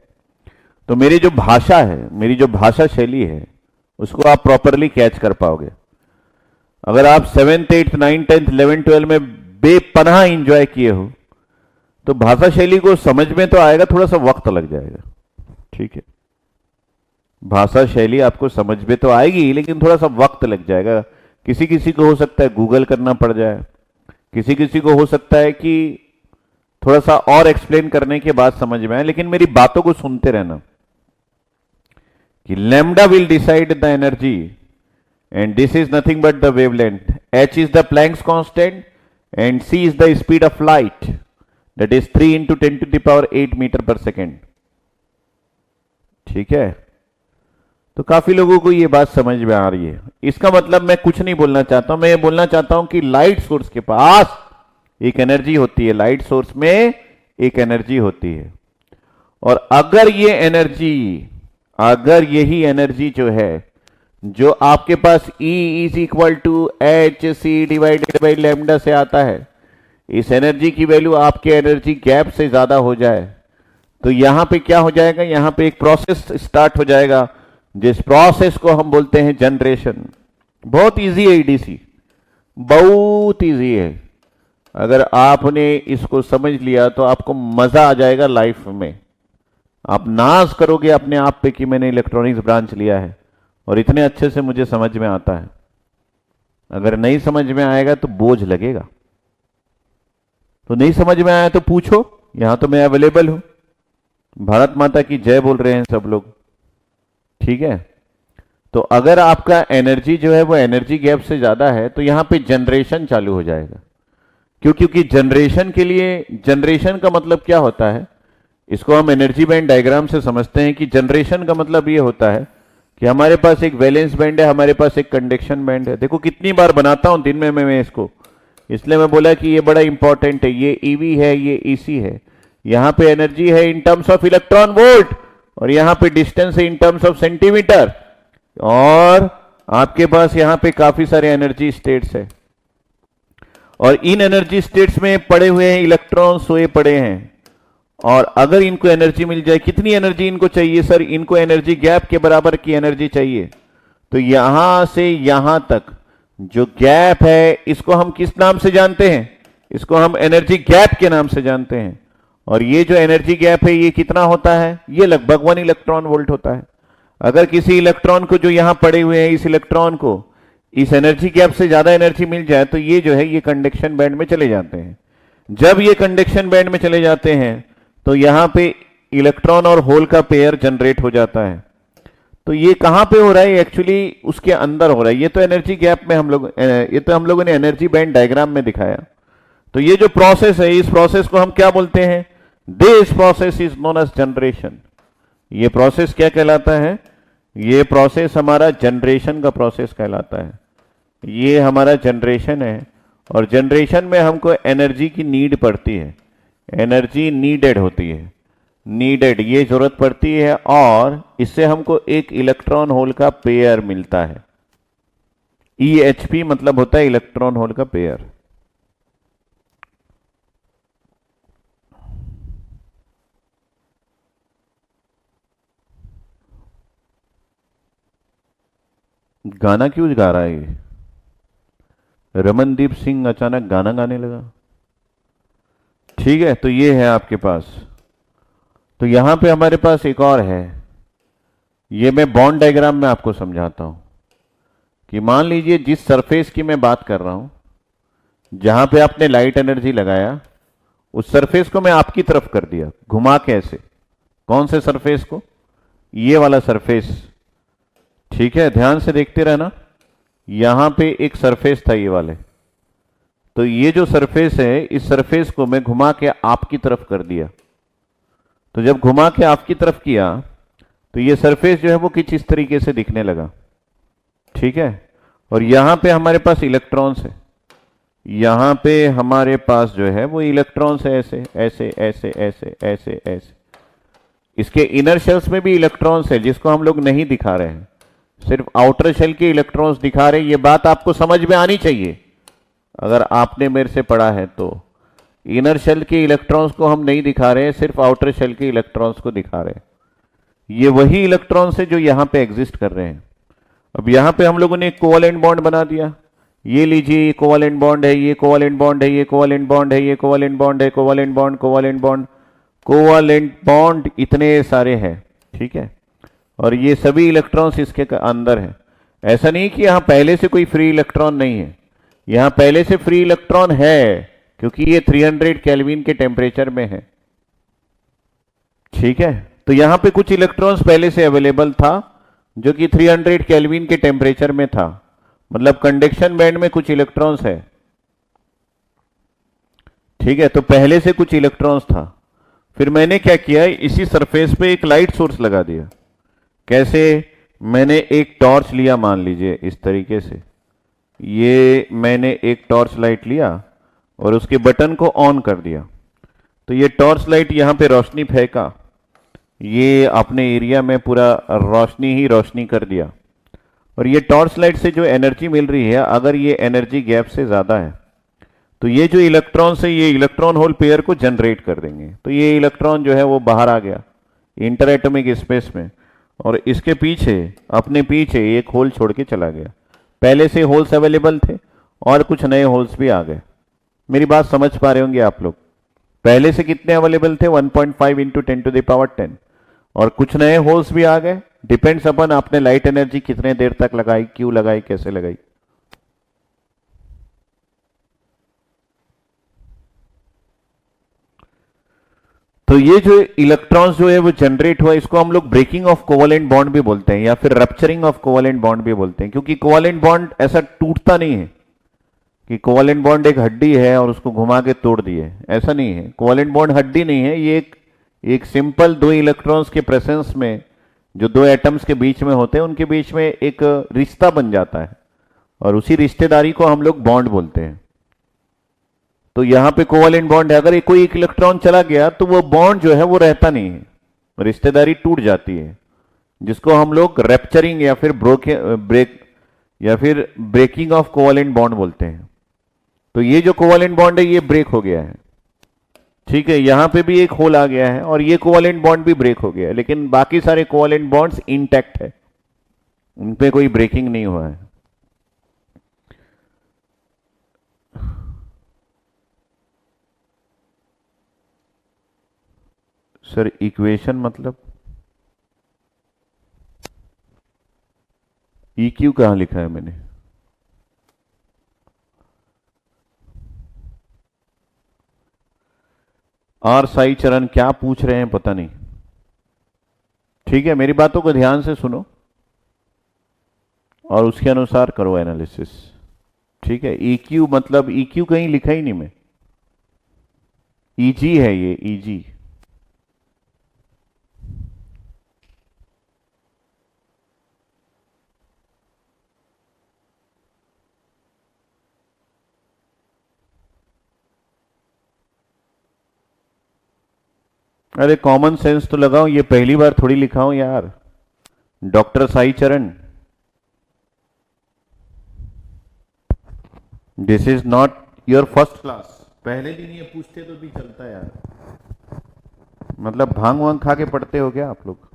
तो मेरी जो भाषा है, मेरी जो भाषा शैली है, उसको आप प्रॉपरली कैच कर पाओगे। अगर आप 7th, 8th, 9th, 10th, 11th, 12th में बेपनाह इंजॉय किए हो तो भाषा शैली को समझ में तो आएगा, थोड़ा सा वक्त लग जाएगा। ठीक है, भाषा शैली आपको समझ में तो आएगी लेकिन थोड़ा सा वक्त लग जाएगा। किसी किसी को हो सकता है गूगल करना पड़ जाए, किसी किसी को हो सकता है कि थोड़ा सा और एक्सप्लेन करने के बाद समझ में आए, लेकिन मेरी बातों को सुनते रहना कि lambda will decide the energy and this is nothing but the wavelength, h is the Planck's constant and c is the speed of light, that is 3 into 10 to the power 8 metre per second. ठीक है, तो काफी लोगों को ये बात समझ में आ रही है। इसका मतलब मैं कुछ नहीं बोलना चाहता हूं, मैं ये बोलना चाहता हूं कि लाइट सोर्स के पास एक एनर्जी होती है, लाइट सोर्स में एक एनर्जी होती है, और अगर ये एनर्जी, अगर यही एनर्जी जो है जो आपके पास E is equal to hc divided by lambda से आता है, इस एनर्जी की वैल्यू आपके एनर्जी गैप से ज्यादा हो जाए तो यहां पे क्या हो जाएगा? यहां पे एक प्रोसेस स्टार्ट हो जाएगा, जिस प्रोसेस को हम बोलते हैं जनरेशन। बहुत इजी है EDC, बहुत इजी है। अगर आपने इसको समझ लिया तो आपको मजा आ जाएगा लाइफ में, आप नाज करोगे अपने आप पे कि मैंने इलेक्ट्रॉनिक्स ब्रांच लिया है और इतने अच्छे से मुझे समझ में आता है। अगर नहीं समझ में आएगा तो बोझ लगेगा। तो नहीं समझ में आया तो पूछो, यहां तो मैं अवेलेबल हूं। भारत माता की जय बोल रहे हैं सब लोग, ठीक है। तो अगर आपका एनर्जी जो है वो एनर्जी गैप से ज्यादा है तो यहां पे जनरेशन चालू हो जाएगा। क्योंकि जनरेशन के लिए, जनरेशन का मतलब क्या होता है, इसको हम एनर्जी बैंड डायग्राम से समझते हैं कि जनरेशन का मतलब ये होता है कि हमारे पास एक वैलेंस बैंड है, हमारे पास एक कंडक्शन बैंड है। देखो कितनी बार बनाता हूं दिन में मैं इसको, इसलिए मैं बोला कि ये बड़ा इंपॉर्टेंट है। ये ईवी है, ये ईसी है। यहां पे एनर्जी है in terms of electron volt और यहां पे डिस्टेंस है इन टर्म्स ऑफ सेंटीमीटर, और आपके पास यहां पे काफी सारे एनर्जी स्टेट्स है और इन एनर्जी स्टेट्स में पड़े हुए हैं इलेक्ट्रॉन, सोए पड़े हैं। और अगर इनको एनर्जी मिल जाए, कितनी एनर्जी इनको चाहिए सर, इनको एनर्जी गैप के बराबर की एनर्जी चाहिए। तो यहां से यहां तक जो गैप है इसको हम किस नाम से जानते हैं, इसको हम एनर्जी गैप के नाम से जानते हैं। और ये जो एनर्जी गैप है ये कितना होता है, ये लगभग 1 इलेक्ट्रॉन वोल्ट होता है। अगर किसी इलेक्ट्रॉन को, जो यहां पड़े हुए हैं इस इलेक्ट्रॉन को, इस एनर्जी गैप से ज्यादा एनर्जी मिल जाए तो ये जो है ये कंडक्शन बैंड में चले जाते हैं। जब ये कंडक्शन बैंड में चले जाते हैं तो यहां पे इलेक्ट्रॉन और होल का पेयर जनरेट हो जाता है। तो ये कहां पे हो रहा है, एक्चुअली उसके अंदर हो रहा है। ये तो एनर्जी गैप में हम लोगों ने एनर्जी बैंड डायग्राम में दिखाया। तो ये जो प्रोसेस है, इस प्रोसेस को हम क्या बोलते हैं, this process is known age generation. ये प्रोसेस क्या कहलाता है, ये प्रोसेस हमारा जनरेशन का प्रोसेस कहलाता है। ये हमारा जनरेशन है और जनरेशन में हमको एनर्जी की नीड पड़ती है, एनर्जी नीडेड होती है, नीडेड ये जरूरत पड़ती है और इससे हमको एक इलेक्ट्रॉन होल का पेयर मिलता है। EHP मतलब होता है इलेक्ट्रॉन होल का पेयर। गाना क्यों गा रहा है ये, रमनदीप सिंह अचानक गाना गाने लगा। ठीक है, तो ये है आपके पास। तो यहां पे हमारे पास एक और है, ये मैं बॉन्ड डायग्राम में आपको समझाता हूं कि मान लीजिए जिस सरफेस की मैं बात कर रहा हूं, जहां पे आपने लाइट एनर्जी लगाया, उस सरफेस को मैं आपकी तरफ कर दिया घुमा के ऐसे। कौन से सरफेस को, ये वाला सरफेस। ठीक है, ध्यान से देखते रहना। यहां पे एक सरफेस था ये वाले, तो ये जो सरफेस है इस सरफेस को मैं घुमा के आपकी तरफ कर दिया। तो जब घुमा के आपकी तरफ किया तो ये सरफेस जो है वो कुछ इस तरीके से दिखने लगा। ठीक है, और यहां पे हमारे पास इलेक्ट्रॉन्स है, यहां पे हमारे पास जो है वो इलेक्ट्रॉन्स है, ऐसे ऐसे ऐसे ऐसे ऐसे ऐसे। इसके इनर शेल्स में भी इलेक्ट्रॉन्स है जिसको हम लोग नहीं दिखा रहे हैं, सिर्फ आउटर शेल के इलेक्ट्रॉन्स दिखा रहे हैं। ये बात आपको समझ में आनी चाहिए अगर आपने मेरे से पढ़ा है तो। इनर शेल के इलेक्ट्रॉन्स को हम नहीं दिखा रहे हैं, सिर्फ आउटर शेल के इलेक्ट्रॉन्स को दिखा रहे हैं। ये वही इलेक्ट्रॉन्स है जो यहां पे एग्जिस्ट कर रहे हैं। अब यहां पे हम लोगों ने एक कोवलेंट बॉन्ड बना दिया। ये लीजिए, ये कोवलेंट बॉन्ड है, ये कोवलेंट बॉन्ड है, ये कोवलेंट बॉन्ड है, ये कोवलेंट बॉन्ड है, covalent bond, covalent bond, covalent bond, इतने सारे हैं। ठीक है, और ये सभी इलेक्ट्रॉन्स इसके अंदर है। ऐसा नहीं कि यहां पहले से कोई फ्री इलेक्ट्रॉन नहीं है, यहां पहले से फ्री इलेक्ट्रॉन है क्योंकि ये 300 केल्विन के टेम्परेचर में है। ठीक है, तो यहां पे कुछ इलेक्ट्रॉन्स पहले से अवेलेबल था जो कि 300 केल्विन के टेम्परेचर में था, मतलब कंडक्शन बैंड में कुछ इलेक्ट्रॉन्स है। ठीक है, तो पहले से कुछ इलेक्ट्रॉन्स था। फिर मैंने क्या किया, इसी सरफेस पे एक लाइट सोर्स लगा दिया। कैसे, मैंने एक टॉर्च लिया, मान लीजिए इस तरीके से, ये मैंने एक टॉर्च लाइट लिया और उसके बटन को ऑन कर दिया। तो ये टॉर्च लाइट यहां पे रोशनी फेंका, ये अपने एरिया में पूरा रोशनी ही रोशनी कर दिया। और ये टॉर्च लाइट से जो एनर्जी मिल रही है, अगर ये एनर्जी गैप से ज्यादा है तो ये जो इलेक्ट्रॉन से ये इलेक्ट्रॉन होल पेयर को जनरेट कर देंगे। तो ये इलेक्ट्रॉन जो है वो बाहर आ गया इंटर एटॉमिक स्पेस में, और इसके पीछे, अपने पीछे एक होल छोड़ के चला गया। पहले से होल्स अवेलेबल थे और कुछ नए होल्स भी आ गए। मेरी बात समझ पा रहे होंगे आप लोग। पहले से कितने अवेलेबल थे, 1.5 × 10⁻⁻10, और कुछ नए होल्स भी आ गए। डिपेंड्स अपन आपने लाइट एनर्जी कितने देर तक लगाई, क्यों लगाई, कैसे लगाई। तो ये जो इलेक्ट्रॉन्स जो है वो जनरेट हुआ, इसको हम लोग ब्रेकिंग ऑफ कोवेलेंट बॉन्ड भी बोलते हैं या फिर रप्चरिंग ऑफ कोवेलेंट बॉन्ड भी बोलते हैं, क्योंकि कोवेलेंट बॉन्ड ऐसा टूटता नहीं है कि कोवेलेंट बॉन्ड एक हड्डी है और उसको घुमा के तोड़ दिए, ऐसा नहीं है। कोवेलेंट बॉन्ड हड्डी नहीं है, ये एक सिंपल दो इलेक्ट्रॉन्स के प्रेजेंस में जो दो एटम्स के बीच में होते हैं उनके बीच में एक रिश्ता बन जाता है और उसी रिश्तेदारी को हम लोग बॉन्ड बोलते हैं। तो यहां पे कोवेलेंट बॉन्ड है, अगर कोई एक इलेक्ट्रॉन चला गया तो वो बॉन्ड जो है वो रहता नहीं है, रिश्तेदारी टूट जाती है, जिसको हम लोग रैप्चरिंग या फिर ब्रेकिंग ऑफ कोवेलेंट बॉन्ड बोलते हैं। तो ये जो कोवेलेंट बॉन्ड है ये ब्रेक हो गया है, ठीक है। यहां पे भी एक होल आ गया है और ये कोवेलेंट बॉन्ड भी ब्रेक हो गया है, लेकिन बाकी सारे कोवेलेंट बॉन्ड्स इंटैक्ट है, उनपे कोई ब्रेकिंग नहीं हुआ है। सर इक्वेशन मतलब EQ कहां लिखा है मैंने? और साई चरण क्या पूछ रहे हैं पता नहीं, ठीक है। मेरी बातों को ध्यान से सुनो और उसके अनुसार करो एनालिसिस, ठीक है। EQ मतलब EQ कहीं लिखा ही नहीं मैं, EG है ये, EG। अरे कॉमन सेंस तो लगाओ, ये पहली बार थोड़ी लिखा हूं यार, डॉक्टर साई चरण। This is not your first class. पहले दिन ये पूछते तो भी चलता यार, मतलब भांग वांग खा के पढ़ते हो क्या आप लोग?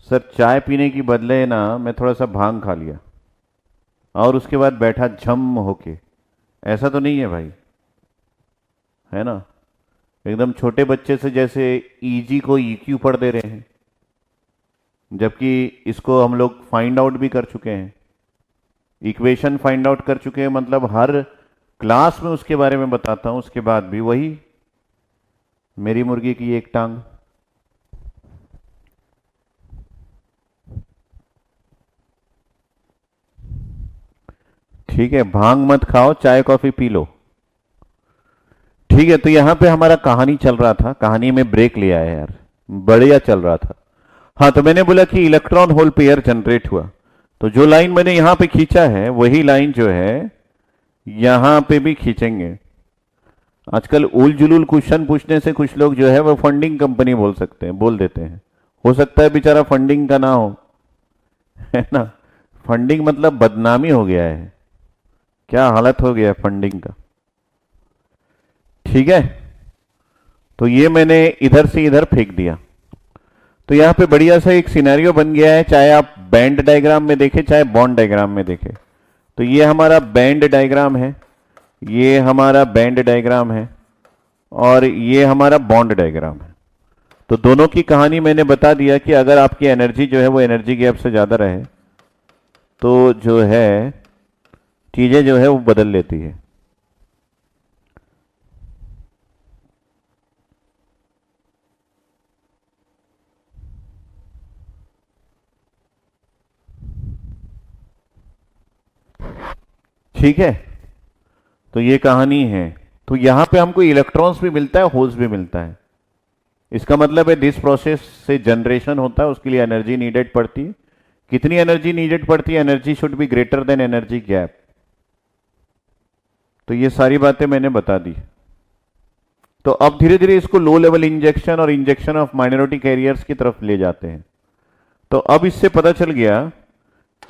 सर चाय पीने की बदले ना मैं थोड़ा सा भांग खा लिया और उसके बाद बैठा झम होके, ऐसा तो नहीं है भाई, है ना। एकदम छोटे बच्चे से जैसे EG को EQ पढ़ दे रहे हैं, जबकि इसको हम लोग फाइंड आउट भी कर चुके हैं, इक्वेशन फाइंड आउट कर चुके हैं। मतलब हर क्लास में उसके बारे में बताता हूं, उसके बाद भी वही मेरी मुर्गी की एक टांग। ठीक है, भांग मत खाओ, चाय कॉफी पी लो, ठीक है। तो यहां पे हमारा कहानी चल रहा था, कहानी में ब्रेक लिया है यार, बढ़िया चल रहा था। हाँ, तो मैंने बोला कि इलेक्ट्रॉन होल पेयर जनरेट हुआ, तो जो लाइन मैंने यहां पे खींचा है वही लाइन जो है यहां पे भी खींचेंगे। आजकल उल जुलूल क्वेश्चन पूछने से कुछ लोग जो है वो फंडिंग कंपनी बोल देते हैं। हो सकता है बेचारा फंडिंग का ना हो, है ना। फंडिंग मतलब बदनामी हो गया है, क्या हालत हो गया है फंडिंग का, ठीक है। तो ये मैंने इधर से इधर फेंक दिया, तो यहां पे बढ़िया सा एक सिनेरियो बन गया है, चाहे आप बैंड डायग्राम में देखें चाहे बॉन्ड डायग्राम में देखें। तो ये हमारा बैंड डायग्राम है, ये हमारा बैंड डायग्राम है और ये हमारा बॉन्ड डायग्राम है। तो दोनों की कहानी मैंने बता दिया कि अगर आपकी एनर्जी जो है वो एनर्जी गैप से ज्यादा रहे तो जो है चीजें जो है वो बदल लेती है। ठीक है, तो ये कहानी है। तो यहां पे हमको इलेक्ट्रॉन्स भी मिलता है, होल्स भी मिलता है। इसका मतलब है जिस प्रोसेस से जनरेशन होता है उसके लिए एनर्जी नीडेड पड़ती है। कितनी एनर्जी नीडेड पड़ती है? Energy should be greater than energy gap. तो ये सारी बातें मैंने बता दी। तो अब धीरे धीरे इसको लो लेवल इंजेक्शन और इंजेक्शन ऑफ माइनॉरिटी कैरियर्स की तरफ ले जाते हैं। तो अब इससे पता चल गया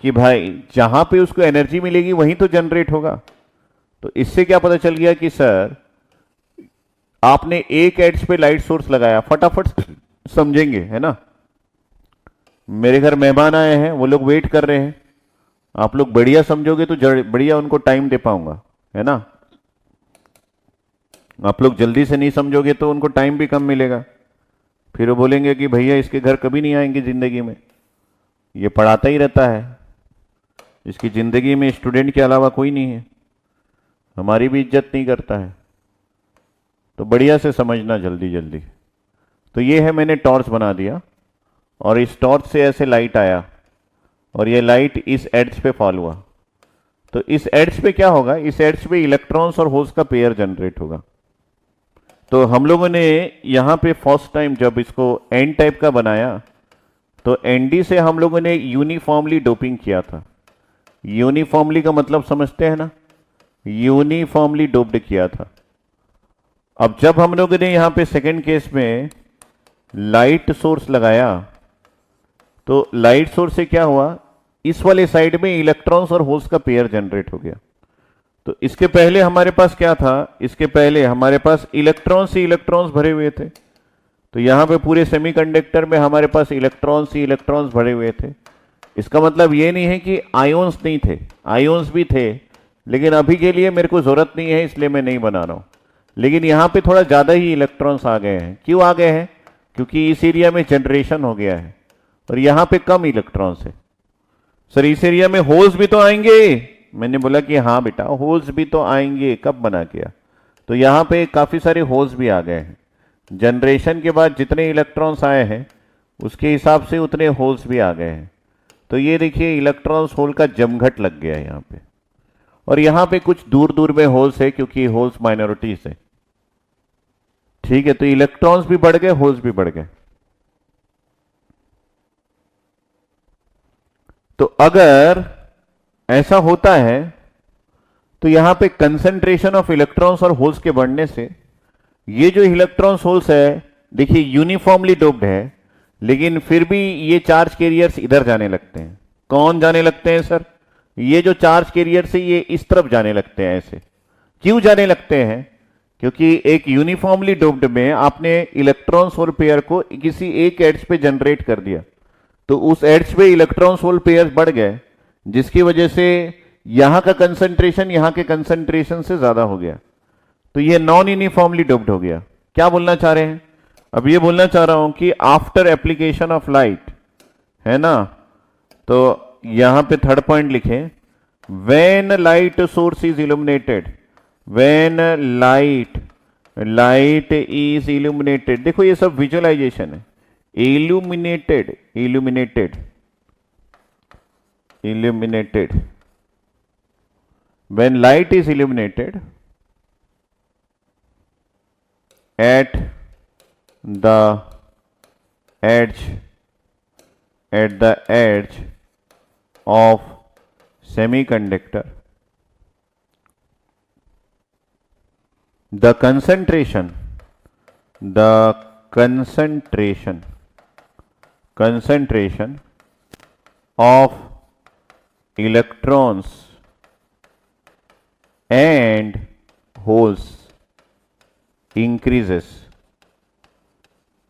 कि भाई जहां पे उसको एनर्जी मिलेगी वहीं तो जनरेट होगा। तो इससे क्या पता चल गया कि सर आपने एक एड्स पे लाइट सोर्स लगाया, फटाफट समझेंगे, है ना। मेरे घर मेहमान आए हैं, वो लोग वेट कर रहे हैं, आप लोग बढ़िया समझोगे तो बढ़िया उनको टाइम दे पाऊंगा, है ना। आप लोग जल्दी से नहीं समझोगे तो उनको टाइम भी कम मिलेगा। फिर वो बोलेंगे कि भैया इसके घर कभी नहीं आएंगे जिंदगी में, ये पढ़ाता ही रहता है, इसकी जिंदगी में स्टूडेंट के अलावा कोई नहीं है, हमारी भी इज्जत नहीं करता है। तो बढ़िया से समझना जल्दी जल्दी। तो ये है, मैंने टॉर्च बना दिया और इस टॉर्च से ऐसे लाइट आया और ये लाइट इस एड्ज पे फॉल हुआ। तो इस एड्ज पे क्या होगा, इस एड्ज पे इलेक्ट्रॉन्स और होल्स का पेयर जनरेट होगा। तो हम लोगों ने यहां पे फर्स्ट टाइम जब इसको एन टाइप का बनाया तो एनडी से हम लोगों ने यूनिफॉर्मली डोपिंग किया था। यूनिफॉर्मली का मतलब समझते हैं ना, यूनिफॉर्मली डोप्ड किया था। अब जब हम लोगों ने यहां पे सेकंड केस में लाइट सोर्स लगाया तो लाइट सोर्स से क्या हुआ, इस वाले साइड में इलेक्ट्रॉन्स और होल्स का पेयर जनरेट हो गया। तो इसके पहले हमारे पास क्या था, इसके पहले हमारे पास इलेक्ट्रॉन्स ही इलेक्ट्रॉन्स भरे हुए थे। तो यहां पे पूरे सेमीकंडक्टर में हमारे पास इलेक्ट्रॉन्स ही इलेक्ट्रॉन्स भरे हुए थे। इसका मतलब ये नहीं है कि आयोन्स नहीं थे, आयोन्स भी थे, लेकिन अभी के लिए मेरे को जरूरत नहीं है इसलिए मैं नहीं बना रहा हूं। लेकिन यहां पे थोड़ा ज्यादा ही इलेक्ट्रॉन्स आ गए हैं। क्यों आ गए हैं, क्योंकि इस एरिया में जनरेशन हो गया है और यहां पे कम इलेक्ट्रॉन्स है। सर इस एरिया में होल्स भी तो आएंगे, मैंने बोला कि हाँ बेटा होल्स भी तो आएंगे। कब बना किया, तो यहां पे काफी सारे होल्स भी आ गए हैं। जनरेशन के बाद जितने इलेक्ट्रॉन्स आए हैं उसके हिसाब से उतने होल्स भी आ गए हैं। तो ये देखिए इलेक्ट्रॉन्स होल का जमघट लग गया है यहां पे, और यहां पे कुछ दूर दूर में होल्स है क्योंकि होल्स माइनॉरिटीज है। ठीक है, तो इलेक्ट्रॉन्स भी बढ़ गए, होल्स भी बढ़ गए। तो अगर ऐसा होता है तो यहां पे कंसंट्रेशन ऑफ इलेक्ट्रॉन्स और होल्स के बढ़ने से ये जो इलेक्ट्रॉन्स होल्स है देखिए यूनिफॉर्मली डोप्ड है, लेकिन फिर भी ये चार्ज कैरियर्स इधर जाने लगते हैं। कौन जाने लगते हैं सर, ये जो चार्ज कैरियर से ये इस तरफ जाने लगते हैं। ऐसे क्यों जाने लगते हैं, क्योंकि एक यूनिफॉर्मली डोप्ड में आपने इलेक्ट्रॉन्स होल पेयर को किसी एक एड्ज पे जनरेट कर दिया, तो उस एड्ज पे इलेक्ट्रॉन्स होल पेयर बढ़ गए, जिसकी वजह से यहां का कंसंट्रेशन यहां के कंसंट्रेशन से ज्यादा हो गया। तो ये नॉन यूनिफॉर्मली डोप्ड हो गया। क्या बोलना चाह रहे हैं, अब ये बोलना चाह रहा हूं कि आफ्टर एप्लीकेशन ऑफ लाइट, है ना, तो यहां पे थर्ड पॉइंट लिखें, when light source is illuminated, when light is illuminated. देखो ये सब विजुअलाइजेशन है। Illuminated, illuminated, illuminated, when light is illuminated at the edge of semiconductor, the concentration of electrons and holes increases।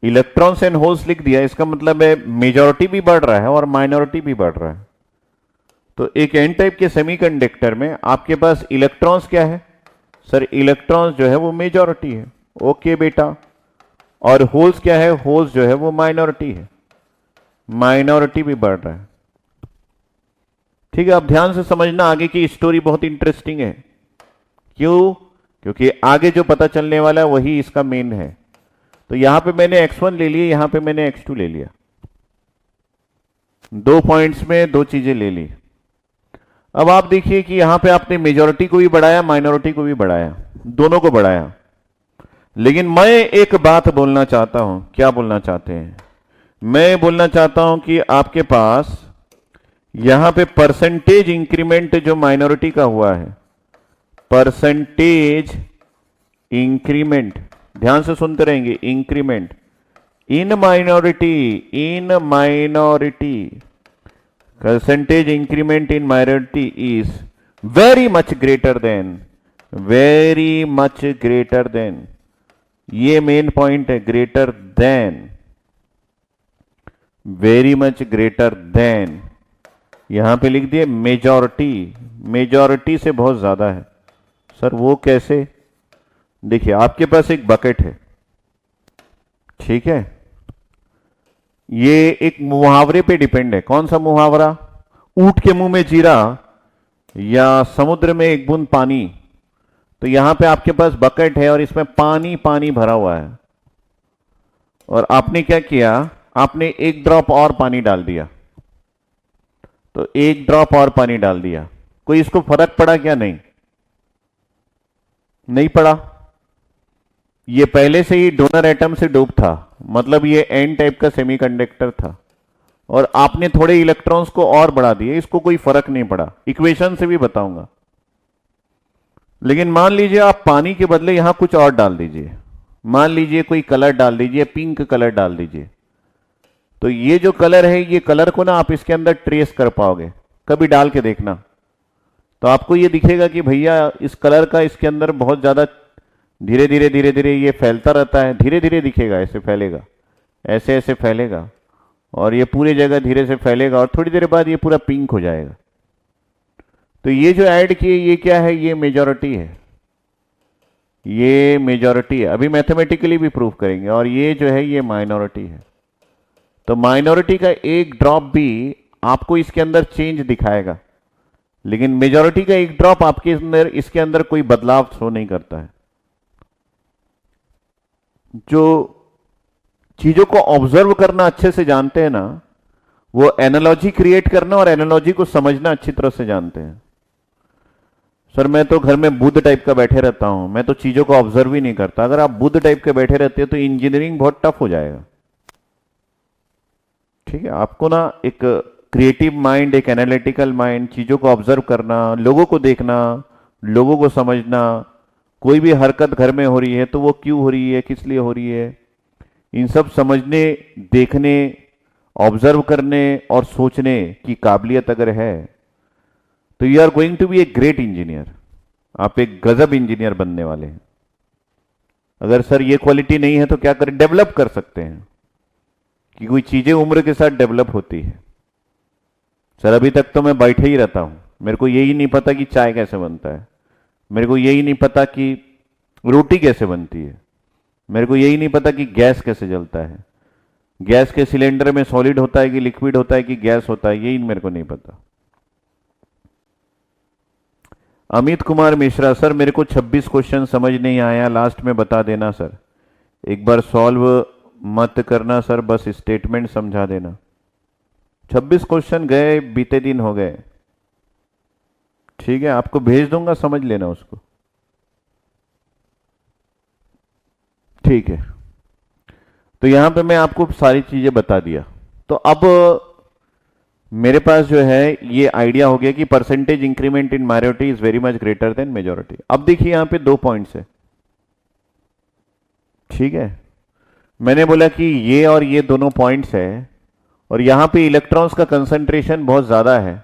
Electrons and holes लिख दिया, इसका मतलब है majority भी बढ़ रहा है और माइनॉरिटी भी बढ़ रहा है। तो एक एन टाइप के सेमीकंडक्टर में आपके पास इलेक्ट्रॉन्स क्या है सर, इलेक्ट्रॉन्स जो है वो मेजॉरिटी है, ओके बेटा, और होल्स क्या है, होल्स जो है वो माइनॉरिटी है, माइनॉरिटी भी बढ़ रहा है। ठीक है, अब ध्यान से समझना, आगे की स्टोरी बहुत इंटरेस्टिंग है। क्यों, क्योंकि आगे जो पता चलने वाला है वही इसका मेन है। तो यहां पे मैंने x1 ले लिया, यहां पे मैंने x2 ले लिया, 2 पॉइंट्स में 2 चीजें ले ली। अब आप देखिए कि यहां पे आपने मेजॉरिटी को भी बढ़ाया, माइनॉरिटी को भी बढ़ाया, दोनों को बढ़ाया। लेकिन मैं एक बात बोलना चाहता हूं। क्या बोलना चाहते हैं, मैं बोलना चाहता हूं कि आपके पास यहां पे परसेंटेज इंक्रीमेंट जो माइनॉरिटी का हुआ है, परसेंटेज इंक्रीमेंट, ध्यान से सुनते रहेंगे, increment in minority, percentage increment in minority is very much greater than, ये मेन पॉइंट है, greater than, very much greater than, यहां पे लिख दिए मेजॉरिटी से बहुत ज्यादा है। सर वो कैसे, देखिए आपके पास एक बकेट है, ठीक है, ये एक मुहावरे पे डिपेंड है। कौन सा मुहावरा? ऊंट के मुंह में जीरा या समुद्र में एक बूंद पानी। तो यहां पे आपके पास बकेट है और इसमें पानी पानी भरा हुआ है, और आपने क्या किया, आपने एक ड्रॉप और पानी डाल दिया। तो एक ड्रॉप और पानी डाल दिया, कोई इसको फर्क पड़ा क्या? नहीं, नहीं पड़ा। ये पहले से ही डोनर एटम से डोप था, मतलब ये एन टाइप का सेमीकंडक्टर था, और आपने थोड़े इलेक्ट्रॉन्स को और बढ़ा दिए, इसको कोई फर्क नहीं पड़ा। इक्वेशन से भी बताऊंगा। लेकिन मान लीजिए आप पानी के बदले यहां कुछ और डाल दीजिए, मान लीजिए कोई कलर डाल दीजिए, पिंक कलर डाल दीजिए। तो ये जो कलर है, ये कलर को ना आप इसके अंदर ट्रेस कर पाओगे, कभी डाल के देखना। तो आपको ये दिखेगा कि भैया इस कलर का इसके अंदर बहुत ज्यादा धीरे धीरे धीरे धीरे ये फैलता रहता है, धीरे धीरे दिखेगा, ऐसे फैलेगा, ऐसे ऐसे फैलेगा, और ये पूरी जगह धीरे से फैलेगा, और थोड़ी देर बाद ये पूरा पिंक हो जाएगा। तो ये जो ऐड किए, ये क्या है? ये मेजॉरिटी है, ये मेजॉरिटी है। अभी मैथमेटिकली भी प्रूफ करेंगे। और ये जो है ये माइनॉरिटी है। तो माइनॉरिटी का एक ड्रॉप भी आपको इसके अंदर चेंज दिखाएगा, लेकिन मेजॉरिटी का एक ड्रॉप आपके अंदर, इसके अंदर कोई बदलाव शो नहीं करता है। जो चीजों को ऑब्जर्व करना अच्छे से जानते हैं ना, वो एनालॉजी क्रिएट करना और एनालॉजी को समझना अच्छी तरह से जानते हैं। सर मैं तो घर में बुद्ध टाइप का बैठे रहता हूं, मैं तो चीजों को ऑब्जर्व ही नहीं करता। अगर आप बुद्ध टाइप के बैठे रहते हो तो इंजीनियरिंग बहुत टफ हो जाएगा। ठीक है, आपको ना एक क्रिएटिव माइंड, एक एनालिटिकल माइंड, चीजों को ऑब्जर्व करना, लोगों को देखना, लोगों को समझना, कोई भी हरकत घर में हो रही है तो वो क्यों हो रही है, किस लिए हो रही है, इन सब समझने, देखने, ऑब्जर्व करने और सोचने की काबिलियत अगर है तो you are going to be a great engineer. आप एक गजब इंजीनियर बनने वाले हैं। अगर सर ये क्वालिटी नहीं है तो क्या करें? डेवलप कर सकते हैं, कि कोई चीजें उम्र के साथ डेवलप होती है। सर अभी तक तो मैं बैठे ही रहता हूं, मेरे को यही नहीं पता कि चाय कैसे बनता है, मेरे को यही नहीं पता कि रोटी कैसे बनती है, मेरे को यही नहीं पता कि गैस कैसे जलता है, गैस के सिलेंडर में सॉलिड होता है कि लिक्विड होता है कि गैस होता है, यही मेरे को नहीं पता। अमित कुमार मिश्रा, सर मेरे को 26 क्वेश्चन समझ नहीं आया, लास्ट में बता देना सर, एक बार सॉल्व मत करना सर, बस स्टेटमेंट समझा देना। 26 क्वेश्चन गए, बीते दिन हो गए। ठीक है, आपको भेज दूंगा, समझ लेना उसको। ठीक है, तो यहां पे मैं आपको सारी चीजें बता दिया। तो अब मेरे पास जो है ये आइडिया हो गया कि percentage increment in minority is very much greater than majority. अब देखिए यहां पे 2 पॉइंट्स है। ठीक है, मैंने बोला कि ये और ये दोनों पॉइंट्स है, और यहां पे इलेक्ट्रॉन्स का कंसंट्रेशन बहुत ज्यादा है।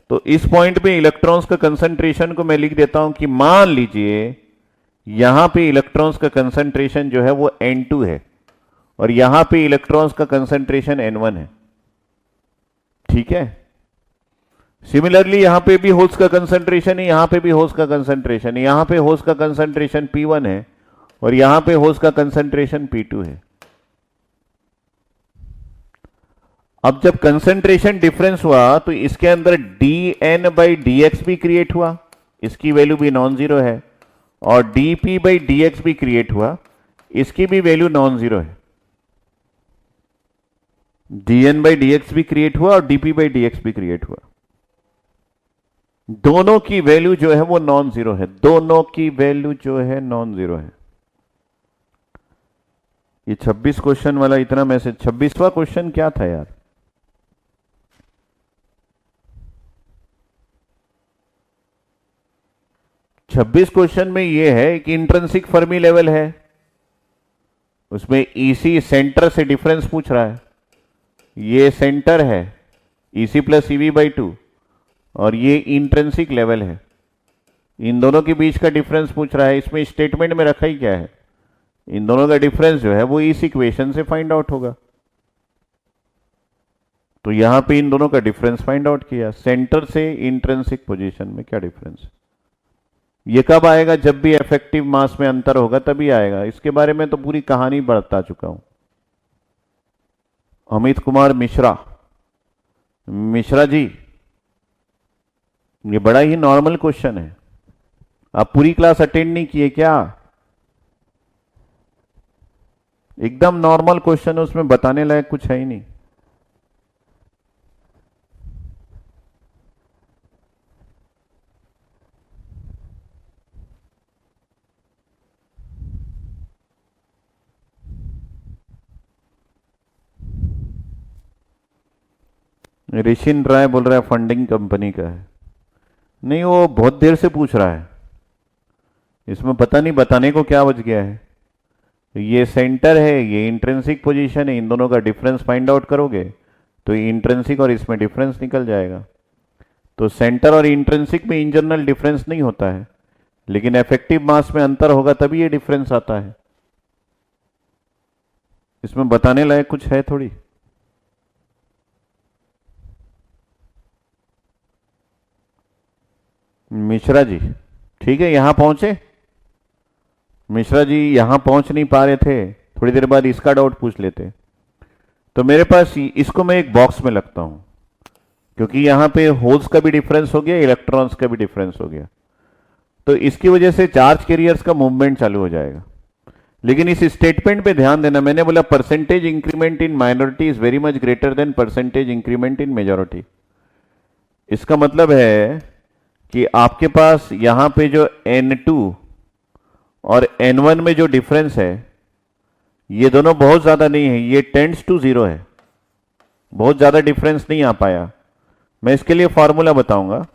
तो इस पॉइंट पे इलेक्ट्रॉन्स का कंसंट्रेशन को मैं लिख देता हूं कि मान लीजिए यहां पे इलेक्ट्रॉन्स का कंसंट्रेशन जो है वो N2 है, और यहां पे इलेक्ट्रॉन्स का कंसंट्रेशन N1 है। ठीक है, सिमिलरली यहां पे भी होल्स का कंसंट्रेशन है, यहां पे भी होल्स का कंसंट्रेशन है, यहां पे होल्स का कंसंट्रेशन P1 है, और यहां पे होल्स का कंसंट्रेशन P2 है। अब जब कंसंट्रेशन डिफरेंस हुआ तो इसके अंदर dN/dx भी क्रिएट हुआ, इसकी वैल्यू भी नॉन जीरो है, और dP/dx भी क्रिएट हुआ, इसकी भी वैल्यू नॉन जीरो है। dN/dx भी क्रिएट हुआ और dP/dx भी क्रिएट हुआ। दोनों की वैल्यू जो है वो नॉन जीरो है, दोनों की वैल्यू जो है नॉन जीरो है। ये 26 क्वेश्चन वाला इतना मैसेज, 26वां क्वेश्चन क्या था यार? छब्बीस क्वेश्चन में ये है कि इंट्रिंसिक फर्मी लेवल है, उसमें ईसी सेंटर से डिफरेंस पूछ रहा है, ये सेंटर है ईसी प्लस EV/2, और ये इंट्रिंसिक लेवल है, इन दोनों के बीच का डिफरेंस पूछ रहा है। इसमें स्टेटमेंट में रखा ही क्या है? इन दोनों का डिफरेंस जो है वो इस इक्वेशन से फाइंड आउट होगा। तो यहां पे इन दोनों का डिफरेंस फाइंड आउट किया, सेंटर से इंट्रिंसिक पोजीशन में क्या डिफरेंस है। ये कब आएगा? जब भी इफेक्टिव मास में अंतर होगा तभी आएगा। इसके बारे में तो पूरी कहानी बता चुका हूं। अमित कुमार मिश्रा, मिश्रा जी, ये बड़ा ही नॉर्मल क्वेश्चन है। आप पूरी क्लास अटेंड नहीं किए क्या? एकदम नॉर्मल क्वेश्चन है, उसमें बताने लायक कुछ है ही नहीं। ऋषिन राय बोल रहा है फंडिंग कंपनी का है। नहीं, वो बहुत देर से पूछ रहा है, इसमें पता नहीं बताने को क्या बच गया है। ये सेंटर है, ये इंट्रिंसिक पोजीशन है, इन दोनों का डिफरेंस फाइंड आउट करोगे तो इंट्रिंसिक और इसमें डिफरेंस निकल जाएगा। तो सेंटर और इंट्रिंसिक में इन जनरल डिफरेंस नहीं होता है, लेकिन इफेक्टिव मास में अंतर होगा तभी ये डिफरेंस आता है। इसमें बताने लायक कुछ है थोड़ी। मिश्रा जी, ठीक है, यहां पहुंचे। मिश्रा जी यहां पहुंच नहीं पा रहे थे, थोड़ी देर बाद इसका डाउट पूछ लेते। तो मेरे पास इसको मैं एक बॉक्स में लगता हूं, क्योंकि यहां पे होल्स का भी डिफरेंस हो गया, इलेक्ट्रॉन्स का भी डिफरेंस हो गया, तो इसकी वजह से चार्ज कैरियर्स का मूवमेंट चालू हो जाएगा। लेकिन इस स्टेटमेंट पे ध्यान देना, मैंने बोला percentage increment in minority is very much greater than percentage increment in majority. इसका मतलब है कि आपके पास यहां पे जो N2 और N1 में जो डिफरेंस है, ये दोनों बहुत ज्यादा नहीं है, ये टेंड्स टू जीरो है, बहुत ज्यादा डिफरेंस नहीं आ पाया। मैं इसके लिए फॉर्मूला बताऊंगा,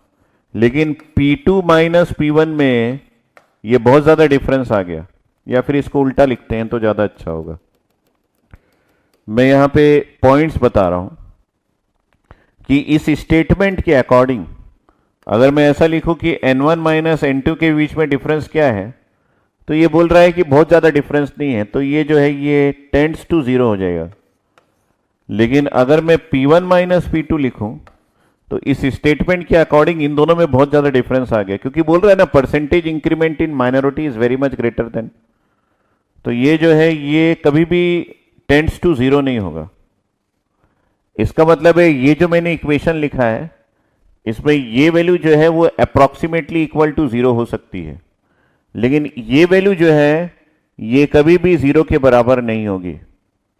लेकिन P2 माइनस P1 में ये बहुत ज्यादा डिफरेंस आ गया, या फिर इसको उल्टा लिखते हैं तो ज्यादा अच्छा होगा। मैं यहां पे पॉइंट्स बता रहा हूं कि इस स्टेटमेंट के अकॉर्डिंग अगर मैं ऐसा लिखूं कि N1 माइनस N2 के बीच में डिफरेंस क्या है, तो ये बोल रहा है कि बहुत ज्यादा डिफरेंस नहीं है, तो ये जो है ये टेंड्स टू जीरो हो जाएगा। लेकिन अगर मैं P1 माइनस P2 लिखूं तो इस स्टेटमेंट के अकॉर्डिंग इन दोनों में बहुत ज्यादा डिफरेंस आ गया, क्योंकि बोल रहा है ना percentage increment in minority is very much greater than, तो ये जो है ये कभी भी टेंड्स टू जीरो नहीं होगा। इसका मतलब है ये जो मैंने इक्वेशन लिखा है, इसमें ये वैल्यू जो है वो अप्रोक्सीमेटली इक्वल टू जीरो हो सकती है, लेकिन ये वैल्यू जो है ये कभी भी जीरो के बराबर नहीं होगी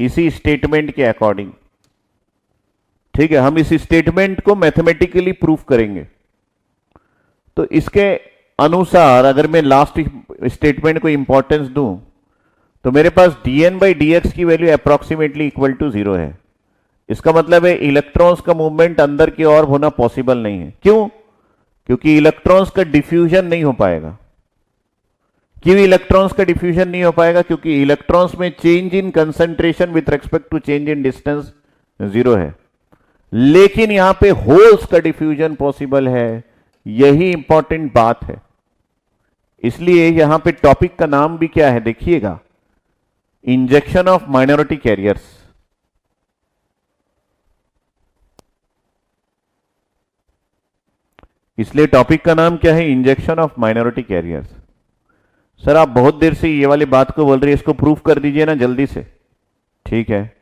इसी स्टेटमेंट के अकॉर्डिंग। ठीक है, हम इस स्टेटमेंट को मैथमेटिकली प्रूफ करेंगे। तो इसके अनुसार अगर मैं लास्ट स्टेटमेंट को इंपॉर्टेंस दूं तो मेरे पास dn बाई dx की value approximately equal to zero है। इसका मतलब है इलेक्ट्रॉन्स का मूवमेंट अंदर की ओर होना पॉसिबल नहीं है। क्यों? क्योंकि इलेक्ट्रॉन्स का डिफ्यूजन नहीं हो पाएगा। क्यों इलेक्ट्रॉन्स का डिफ्यूजन नहीं हो पाएगा? क्योंकि इलेक्ट्रॉन्स में change in concentration with respect to change in distance zero है, लेकिन यहां पे होल्स का डिफ्यूजन पॉसिबल है। यही इंपॉर्टेंट बात है। इसलिए यहां पे टॉपिक का नाम भी क्या है देखिएगा, इंजेक्शन ऑफ माइनॉरिटी कैरियर्स। इसलिए टॉपिक का नाम क्या है, injection of minority carriers. Sir आप बहुत देर से ये वाली बात को बोल रही है, इसको प्रूफ कर दीजिए ना जल्दी से। ठीक है,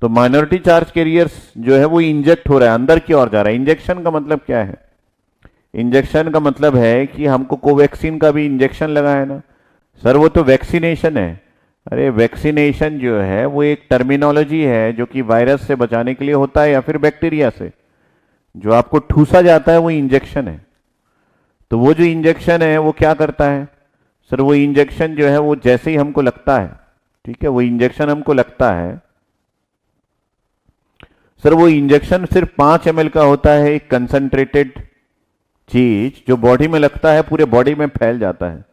तो माइनॉरिटी चार्ज कैरियर्स जो है वो इंजेक्ट हो रहा है, अंदर की ओर जा रहा है। इंजेक्शन का मतलब क्या है? इंजेक्शन का मतलब है कि हमको कोवैक्सीन का भी इंजेक्शन लगा है ना। सर वो तो वैक्सीनेशन है। अरे वैक्सीनेशन जो है वो एक टर्मिनोलॉजी है जो कि वायरस से बचाने के लिए होता है या फिर बैक्टीरिया से। जो आपको ठूसा जाता है वो इंजेक्शन है। तो वो जो इंजेक्शन है वो क्या करता है? सर वो इंजेक्शन जो है वो जैसे ही हमको लगता है, ठीक है, वो इंजेक्शन हमको लगता है, सर वो इंजेक्शन सिर्फ 5 ml का होता है, एक कंसंट्रेटेड चीज जो बॉडी में लगता है पूरे बॉडी में फैल जाता है।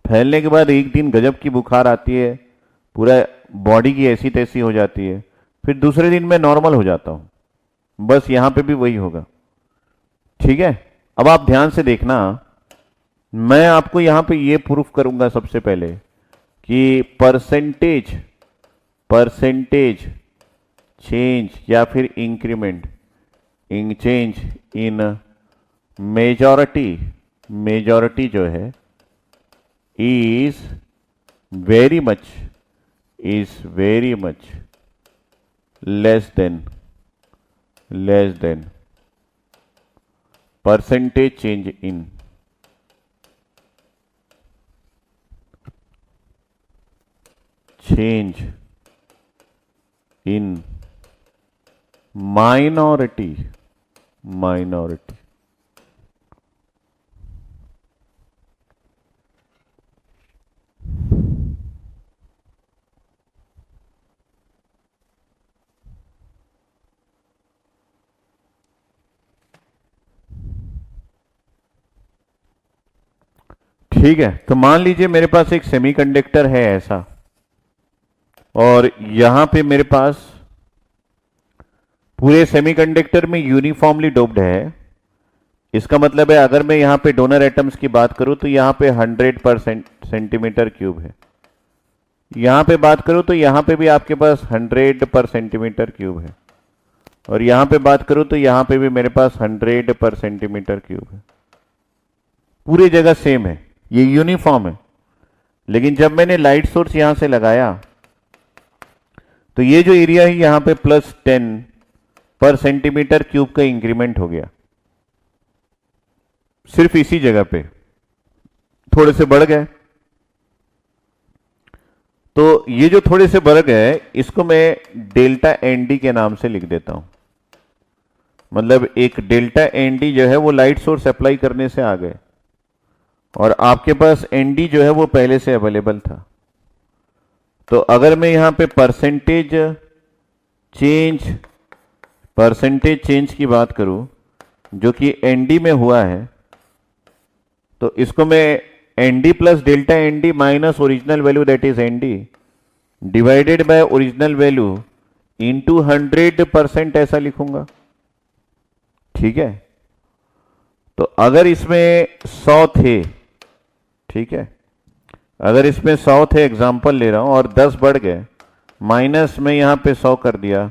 फैलने के बाद एक दिन गजब की बुखार आती है, पूरा बॉडी की ऐसी तैसी हो जाती है, फिर दूसरे दिन मैं नॉर्मल हो जाता हूं। बस यहां पे भी वही होगा। ठीक है, अब आप ध्यान से देखना, मैं आपको यहां पे ये प्रूफ करूंगा सबसे पहले कि परसेंटेज चेंज या फिर increment in change in majority जो है is very much less than percentage change in change in minority ठीक है। तो मान लीजिए मेरे पास एक सेमीकंडक्टर है ऐसा, और यहां पे मेरे पास पूरे सेमीकंडक्टर में यूनिफॉर्मली डोप्ड है। इसका मतलब है अगर मैं यहां पे डोनर एटम्स की बात करूं तो यहां पे 100% सेंटीमीटर क्यूब है। यहां पे बात करूं तो यहां पे भी आपके पास 100 सेंटीमीटर क्यूब है, और यहां पे बात करूं तो यहां पे भी मेरे पास 100 सेंटीमीटर क्यूब है। पूरी जगह सेम है, ये यूनिफॉर्म है। लेकिन जब मैंने लाइट सोर्स यहां से लगाया तो ये जो एरिया है यहां पे +10 सेंटीमीटर क्यूब का इंक्रीमेंट हो गया। सिर्फ इसी जगह पे थोड़े से बढ़ गए। तो ये जो थोड़े से बढ़ गए इसको मैं डेल्टा एन डी के नाम से लिख देता हूं। मतलब एक डेल्टा एन डी जो है वो लाइट सोर्स अप्लाई करने से आ गए, और आपके पास एन डी जो है वो पहले से अवेलेबल था। तो अगर मैं यहां पे परसेंटेज चेंज की बात करूं जो कि एनडी में हुआ है, तो इसको मैं ND plus delta ND minus original value that is ND divided by original value into 100% ऐसा लिखूंगा। ठीक है। तो अगर इसमें 100 थे, ठीक है, अगर इसमें 100 थे, एग्जाम्पल ले रहा हूं, और 10 बढ़ गए, माइनस में यहां पे 100 कर दिया,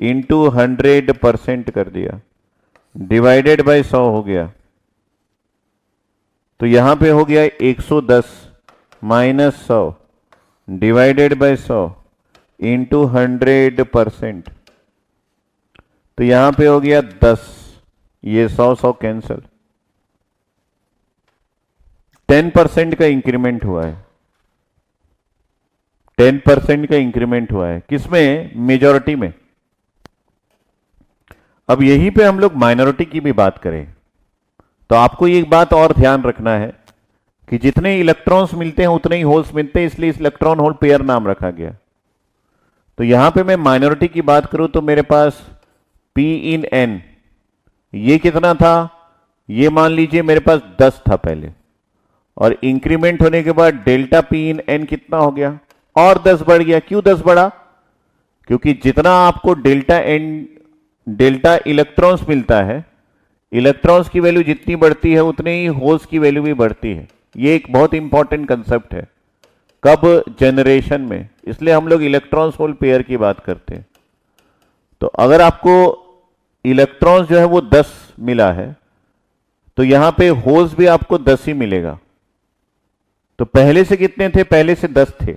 इंटू 100% कर दिया, डिवाइडेड बाय 100 हो गया। तो यहां पे हो गया 110 माइनस 100 डिवाइडेड बाय 100 इंटू 100%। तो यहां पे हो गया 10, ये 100 कैंसल। 10% का इंक्रीमेंट हुआ है। 10% का इंक्रीमेंट हुआ है किसमें? मेजॉरिटी में। अब यहीं पे हम लोग माइनॉरिटी की भी बात करें तो आपको एक बात और ध्यान रखना है कि जितने इलेक्ट्रॉन्स मिलते हैं उतने ही होल्स मिलते हैं, इसलिए इस इलेक्ट्रॉन होल पेयर नाम रखा गया। तो यहां पे मैं माइनॉरिटी की बात करूं तो मेरे पास P इन N ये कितना था? ये मान लीजिए मेरे पास 10 था पहले, और इंक्रीमेंट होने के बाद डेल्टा P इन N कितना हो गया? और 10 बढ़ गया। क्यों 10 बढ़ा? क्योंकि जितना आपको डेल्टा इलेक्ट्रॉन्स मिलता है, इलेक्ट्रॉन्स की वैल्यू जितनी बढ़ती है उतने ही होल्स की वैल्यू भी बढ़ती है। ये एक बहुत इंपॉर्टेंट कंसेप्ट है। कब? जनरेशन में। इसलिए हम लोग इलेक्ट्रॉन्स होल पेयर की बात करते हैं। तो अगर आपको इलेक्ट्रॉन्स जो है वो 10 मिला है तो यहां पे होल्स भी आपको 10 ही मिलेगा। तो पहले से कितने थे? पहले से 10 थे,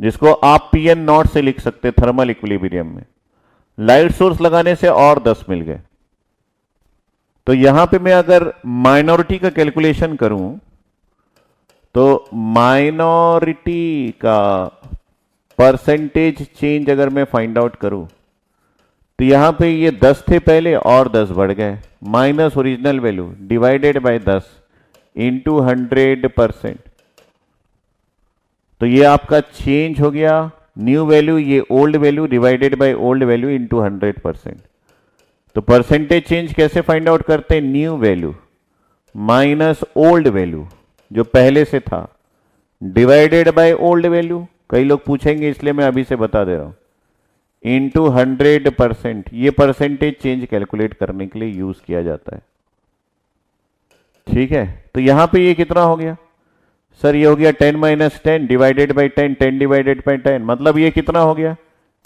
जिसको आप Pn0 से लिख सकते थर्मल इक्विलिब्रियम में। लाइट सोर्स लगाने से और 10 मिल गए। तो यहां पे मैं अगर माइनॉरिटी का कैलकुलेशन करूं तो माइनॉरिटी का परसेंटेज चेंज अगर मैं फाइंड आउट करूं तो यहां पे ये 10 थे पहले और 10 बढ़ गए, minus original value divided by 10 into 100%। तो ये आपका चेंज हो गया। न्यू वैल्यू ये old value divided by old value into 100%। तो परसेंटेज चेंज कैसे फाइंड आउट करते हैं? New value minus old value जो पहले से था डिवाइडेड बाय ओल्ड वैल्यू। कई लोग पूछेंगे इसलिए मैं अभी से बता दे रहा हूं, इंटू 100%। ये परसेंटेज चेंज कैलकुलेट करने के लिए यूज किया जाता है। ठीक है। तो यहां पे ये कितना हो गया? सर ये हो गया 10 minus 10 divided by 10, 10 divided by 10, मतलब ये कितना हो गया?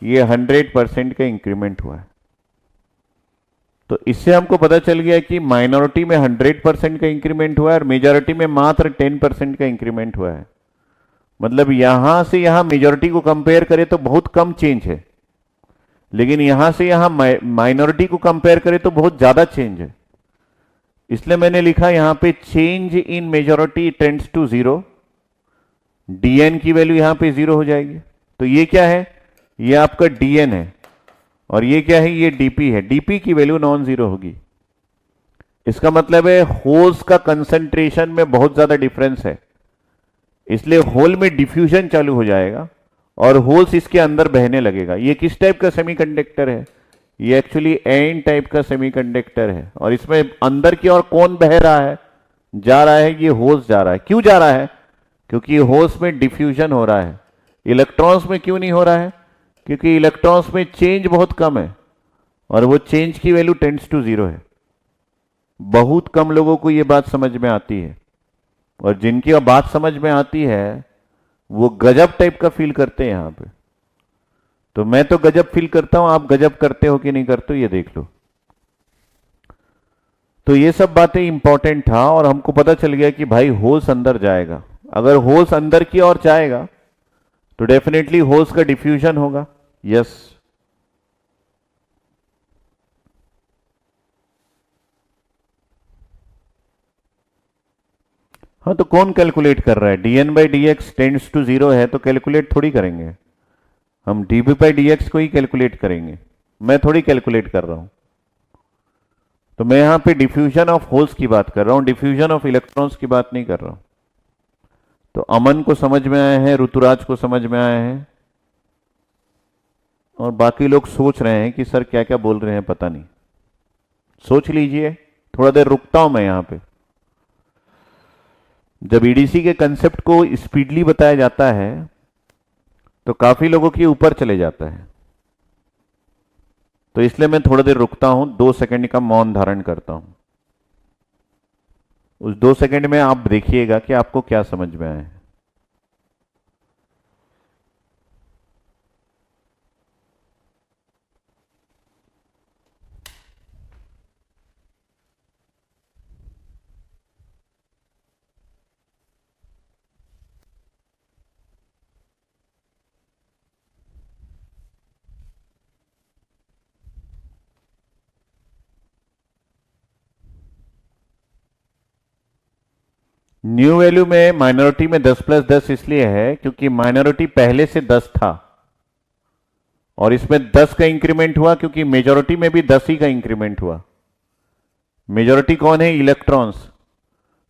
ये 100% का इंक्रीमेंट हुआ है। तो इससे हमको पता चल गया कि माइनॉरिटी में 100% का इंक्रीमेंट हुआ है और मेजॉरिटी में मात्र 10% का इंक्रीमेंट हुआ है। मतलब यहां से यहां मेजॉरिटी को कंपेयर करें तो बहुत कम चेंज है, लेकिन यहां से यहां माइनॉरिटी को कंपेयर करें तो बहुत ज्यादा चेंज है, इसलिए मैंने लिखा यहां पे change in majority tends to zero, DN की वैल्यू यहां पे जीरो हो जाएगी। तो ये क्या है, ये आपका डीएन है, और ये क्या है, ये डीपी है। डीपी की वैल्यू नॉन जीरो होगी। इसका मतलब है होल्स का कंसंट्रेशन में बहुत ज्यादा डिफरेंस है, इसलिए होल में डिफ्यूजन चालू हो जाएगा और होल्स इसके अंदर बहने लगेगा। ये किस टाइप का सेमीकंडक्टर है, ये एक्चुअली एन टाइप का सेमीकंडक्टर है, और इसमें अंदर की ओर कौन बह रहा है, जा रहा है, ये होल्स जा रहा है। क्यों जा रहा है, क्योंकि होल्स में डिफ्यूजन हो रहा है। इलेक्ट्रॉन्स में क्यों नहीं हो रहा है, क्योंकि इलेक्ट्रॉन्स में चेंज बहुत कम है, और वो चेंज की वैल्यू टेंड्स टू जीरो है। बहुत कम लोगों को ये बात समझ में आती है, और जिनकी बात समझ में आती है वो गजब टाइप का फील करते हैं यहां पे। तो मैं तो गजब फील करता हूं, आप गजब करते हो कि नहीं करते हो ये देख लो। तो ये सब बातें इंपॉर्टेंट था, और हमको पता चल गया कि भाई होल्स अंदर जाएगा। अगर होल्स अंदर की ओर जाएगा तो डेफिनेटली होल्स का डिफ्यूजन होगा। यस, हाँ, तो कौन कैलकुलेट कर रहा है, dn by D X tends to zero है तो कैलकुलेट थोड़ी करेंगे हम, dp बाई डी एक्स को ही कैलकुलेट करेंगे। मैं थोड़ी कैलकुलेट कर रहा हूं। तो मैं यहां पे डिफ्यूजन ऑफ होल्स की बात कर रहा हूं, डिफ्यूजन ऑफ इलेक्ट्रॉन्स की बात नहीं कर रहा हूं। तो अमन को समझ में आया है, ऋतुराज को समझ में आया है, और बाकी लोग सोच रहे हैं कि सर क्या क्या बोल रहे हैं पता नहीं। सोच लीजिए, थोड़ा देर रुकता हूं मैं यहां पे। जब ईडीसी के कंसेप्ट को स्पीडली बताया जाता है तो काफी लोगों के ऊपर चले जाता है, तो इसलिए मैं थोड़ा देर रुकता हूं, 2 सेकंड का मौन धारण करता हूं। उस 2 सेकंड में आप देखिएगा कि आपको क्या समझ में आया है। न्यू वैल्यू में माइनॉरिटी में 10 प्लस 10 इसलिए है क्योंकि माइनॉरिटी पहले से 10 था, और इसमें 10 का इंक्रीमेंट हुआ क्योंकि मेजॉरिटी में भी 10 ही का इंक्रीमेंट हुआ। मेजॉरिटी कौन है, इलेक्ट्रॉन्स।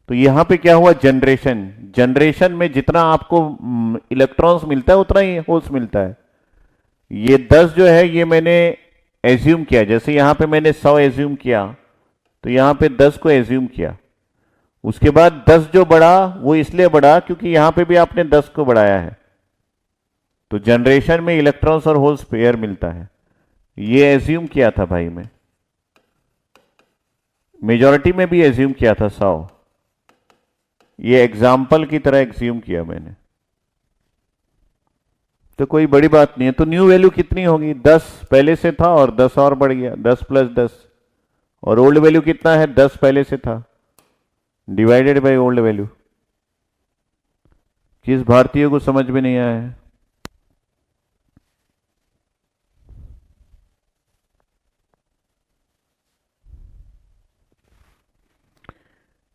तो यहां पे क्या हुआ, जनरेशन। जनरेशन में जितना आपको इलेक्ट्रॉन्स मिलता है उतना ही होल्स मिलता है। ये 10 जो है ये मैंने एज्यूम किया, जैसे यहां पे मैंने 100 एज्यूम किया, तो यहां पे 10 को एज्यूम किया। उसके बाद 10 जो बढ़ा वो इसलिए बढ़ा क्योंकि यहां पे भी आपने 10 को बढ़ाया है। तो जनरेशन में इलेक्ट्रॉन्स और होल्स पेयर मिलता है, ये एज्यूम किया था भाई मैं। मेजॉरिटी में भी एज्यूम किया था 100, ये एग्जाम्पल की तरह एज्यूम किया मैंने, तो कोई बड़ी बात नहीं है। तो न्यू वैल्यू कितनी होगी, 10 पहले से था और 10 और बढ़ गया, 10 प्लस 10। और ओल्ड वैल्यू कितना है, 10 पहले से था, डिवाइडेड बाय ओल्ड वैल्यू। किस भारतीय को समझ में नहीं आया है?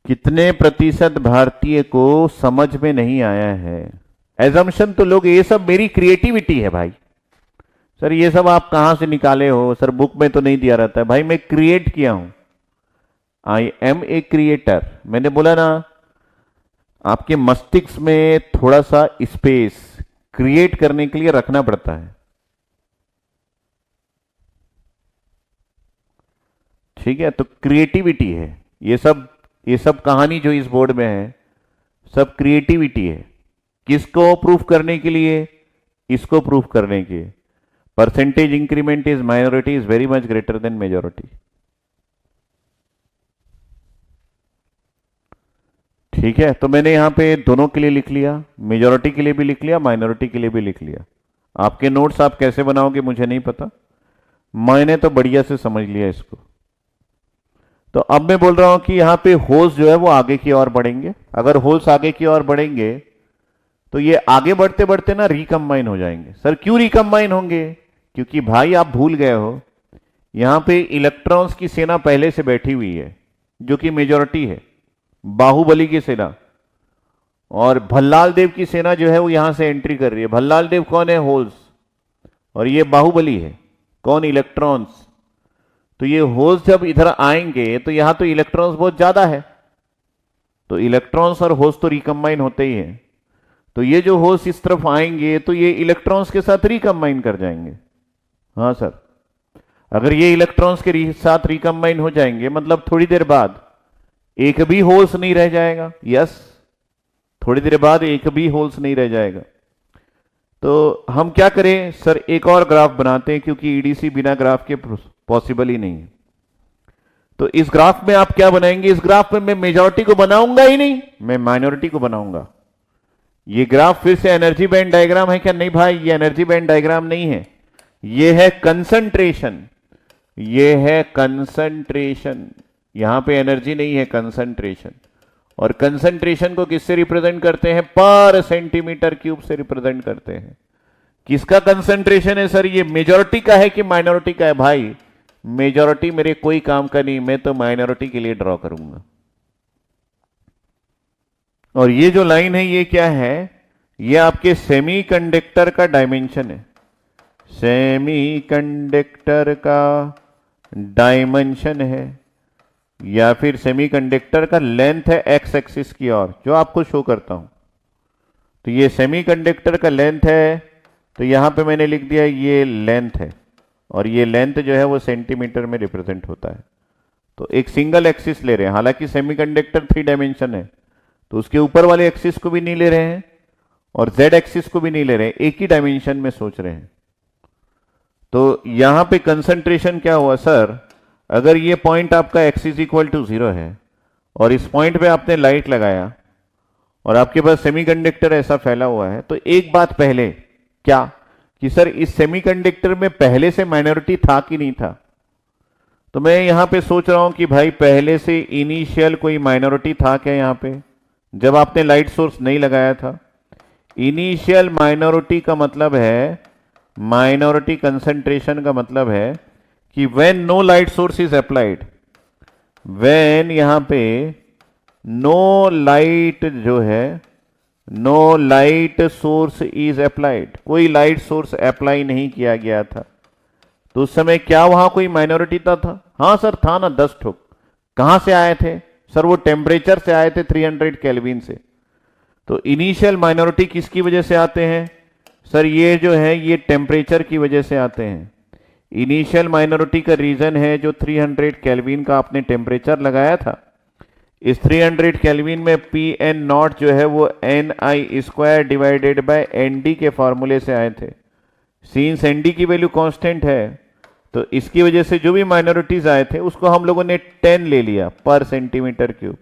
कितने प्रतिशत भारतीय को समझ में नहीं आया है? एजम्पशन तो लोग, ये सब मेरी क्रिएटिविटी है भाई। सर ये सब आप कहां से निकाले हो, सर बुक में तो नहीं दिया रहता है। भाई मैं क्रिएट किया हूं, आई एम ए क्रिएटर। मैंने बोला ना, आपके मस्तिष्क में थोड़ा सा स्पेस क्रिएट करने के लिए रखना पड़ता है, ठीक है? तो क्रिएटिविटी है ये सब कहानी जो इस बोर्ड में है सब क्रिएटिविटी है। किसको प्रूफ करने के लिए, इसको प्रूफ करने के। Percentage increment is minority is very much greater than majority, ठीक है? तो मैंने यहां पे दोनों के लिए लिख लिया, मेजॉरिटी के लिए भी लिख लिया, माइनॉरिटी के लिए भी लिख लिया। आपके नोट्स आप कैसे बनाओगे मुझे नहीं पता, मैंने तो बढ़िया से समझ लिया इसको। तो अब मैं बोल रहा हूं कि यहां पे होल्स जो है वो आगे की ओर बढ़ेंगे। अगर होल्स आगे की ओर बढ़ेंगे तो ये आगे बढ़ते बढ़ते ना रिकंबाइन हो जाएंगे। सर क्यों रिकंबाइन होंगे, क्योंकि भाई आप भूल गए हो, यहां पे इलेक्ट्रॉन्स की सेना पहले से बैठी हुई है, जो कि मेजॉरिटी है, बाहुबली की सेना। और भल्लाल देव की सेना जो है वो यहां से एंट्री कर रही है। भल्लाल देव कौन है? होल्स। और ये बाहुबली है कौन? इलेक्ट्रॉन्स। तो ये होल्स जब इधर आएंगे तो यहां तो इलेक्ट्रॉन्स बहुत ज्यादा है, तो इलेक्ट्रॉन्स और होल्स तो रिकम्बाइन होते ही हैं। तो ये जो होल्स इस तरफ आएंगे तो ये इलेक्ट्रॉन्स के साथ रिकम्बाइन कर जाएंगे। हाँ सर, अगर ये इलेक्ट्रॉन्स के साथ रिकम्बाइन हो जाएंगे मतलब थोड़ी देर बाद एक भी होल्स नहीं रह जाएगा। यस, थोड़ी देर बाद एक भी होल्स नहीं रह जाएगा। तो हम क्या करें सर, एक और ग्राफ बनाते हैं, क्योंकि ईडीसी बिना ग्राफ के पॉसिबल ही नहीं है। तो इस ग्राफ में आप क्या बनाएंगे? इस ग्राफ में मैं मेजॉरिटी को बनाऊंगा ही नहीं, मैं माइनॉरिटी को बनाऊंगा। ये ग्राफ फिर से एनर्जी बैंड डायग्राम है क्या? नहीं भाई, ये एनर्जी बैंड डायग्राम नहीं है, ये है कंसंट्रेशन। ये है कंसंट्रेशन, यहां पे एनर्जी नहीं है, कंसंट्रेशन। और कंसंट्रेशन को किससे रिप्रेजेंट करते हैं? पर सेंटीमीटर क्यूब से रिप्रेजेंट करते हैं। किसका कंसंट्रेशन है सर? ये मेजॉरिटी का है कि माइनॉरिटी का है? भाई मेजॉरिटी मेरे कोई काम का नहीं, मैं तो माइनॉरिटी के लिए ड्रॉ करूंगा। और ये जो लाइन है ये क्या है? ये आपके सेमीकंडक्टर का डायमेंशन है, सेमीकंडक्टर का डायमेंशन है, या फिर सेमीकंडक्टर का लेंथ है एक्स एक्सिस की ओर, जो आपको शो करता हूं। तो ये सेमीकंडक्टर का लेंथ है, तो यहां पे मैंने लिख दिया ये लेंथ है, और ये लेंथ जो है वो सेंटीमीटर में रिप्रेजेंट होता है। तो एक सिंगल एक्सिस ले रहे हैं, हालांकि सेमीकंडक्टर 3 डायमेंशन है, तो उसके ऊपर वाले एक्सिस को भी नहीं ले रहे हैं और जेड एक्सिस को भी नहीं ले रहे हैं, एक ही डायमेंशन में सोच रहे हैं। तो यहां पे कंसंट्रेशन क्या हुआ सर? अगर ये पॉइंट आपका x इज इक्वल टू 0 है और इस पॉइंट पे आपने लाइट लगाया और आपके पास सेमीकंडक्टर ऐसा फैला हुआ है, तो एक बात पहले क्या कि सर इस सेमीकंडक्टर में पहले से माइनॉरिटी था कि नहीं था? तो मैं यहां पे सोच रहा हूं कि भाई पहले से इनिशियल कोई माइनॉरिटी था क्या यहां पे, जब आपने लाइट सोर्स नहीं लगाया था? इनिशियल माइनॉरिटी का मतलब है, माइनॉरिटी कंसंट्रेशन का मतलब है कि when no light source is applied, when यहां पे नो लाइट जो है, no light source is applied, कोई लाइट सोर्स अप्लाई नहीं किया गया था, तो उस समय क्या वहां कोई माइनॉरिटी था? हाँ सर था ना, 10 ठोक। कहां से आए थे सर? वो टेम्परेचर से आए थे, 300 केल्विन से। तो इनिशियल माइनॉरिटी किसकी वजह से आते हैं सर? ये जो है ये टेम्परेचर की वजह से आते हैं। इनिशियल माइनॉरिटी का रीजन है जो 300 केल्विन का आपने टेम्परेचर लगाया था। इस 300 केल्विन में पी एन नॉट जो है वो N I square divided by N D के फॉर्मूले से आए थे। सीन्स एन डी की वैल्यू कांस्टेंट है, तो इसकी वजह से जो भी माइनॉरिटीज आए थे उसको हम लोगों ने 10 ले लिया पर सेंटीमीटर क्यूब।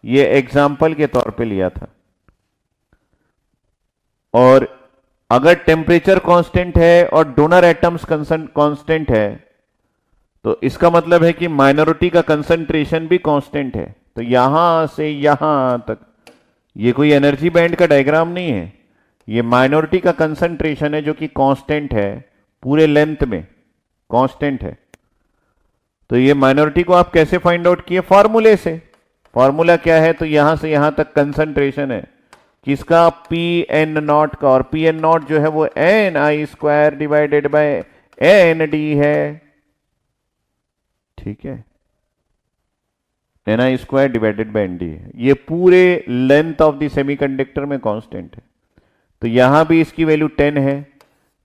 ये एग्जाम्पल के तौर पे लिया था। और अगर टेम्परेचर कांस्टेंट है और डोनर एटम्स कांस्टेंट है, तो इसका मतलब है कि माइनॉरिटी का कंसंट्रेशन भी कांस्टेंट है। तो यहां से यहां तक ये कोई एनर्जी बैंड का डायग्राम नहीं है, ये माइनॉरिटी का कंसंट्रेशन है जो कि कांस्टेंट है, पूरे लेंथ में कांस्टेंट है। तो ये माइनॉरिटी को आप कैसे फाइंड आउट किए? फॉर्मूले से। फॉर्मूला क्या है? तो यहां से यहां तक कंसंट्रेशन है किसका? पी एन नॉट का, और पी एन नॉट जो है वो N I square divided by N D है। ठीक है, N I square divided by N D है, ये पूरे लेंथ ऑफ द सेमीकंडक्टर में कांस्टेंट है। तो यहां भी इसकी वैल्यू 10 है,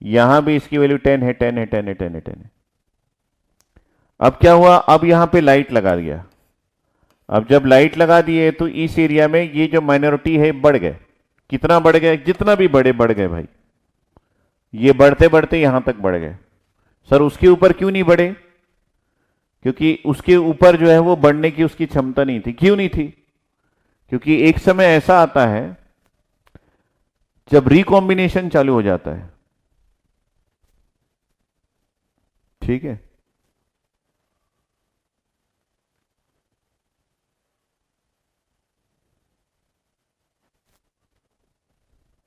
यहां भी इसकी वैल्यू 10 है, 10 है, 10 है, 10 है, 10 है। अब क्या हुआ? अब यहां पे लाइट लगा दिया। अब जब लाइट लगा दिए तो इस एरिया में ये जो माइनॉरिटी है बढ़ गए। कितना बढ़ गए? जितना भी बड़े बढ़ गए भाई, ये बढ़ते बढ़ते यहां तक बढ़ गए। सर उसके ऊपर क्यों नहीं बढ़े? क्योंकि उसके ऊपर जो है वो बढ़ने की उसकी क्षमता नहीं थी। क्यों नहीं थी? क्योंकि एक समय ऐसा आता है जब रिकॉम्बिनेशन चालू हो जाता है। ठीक है,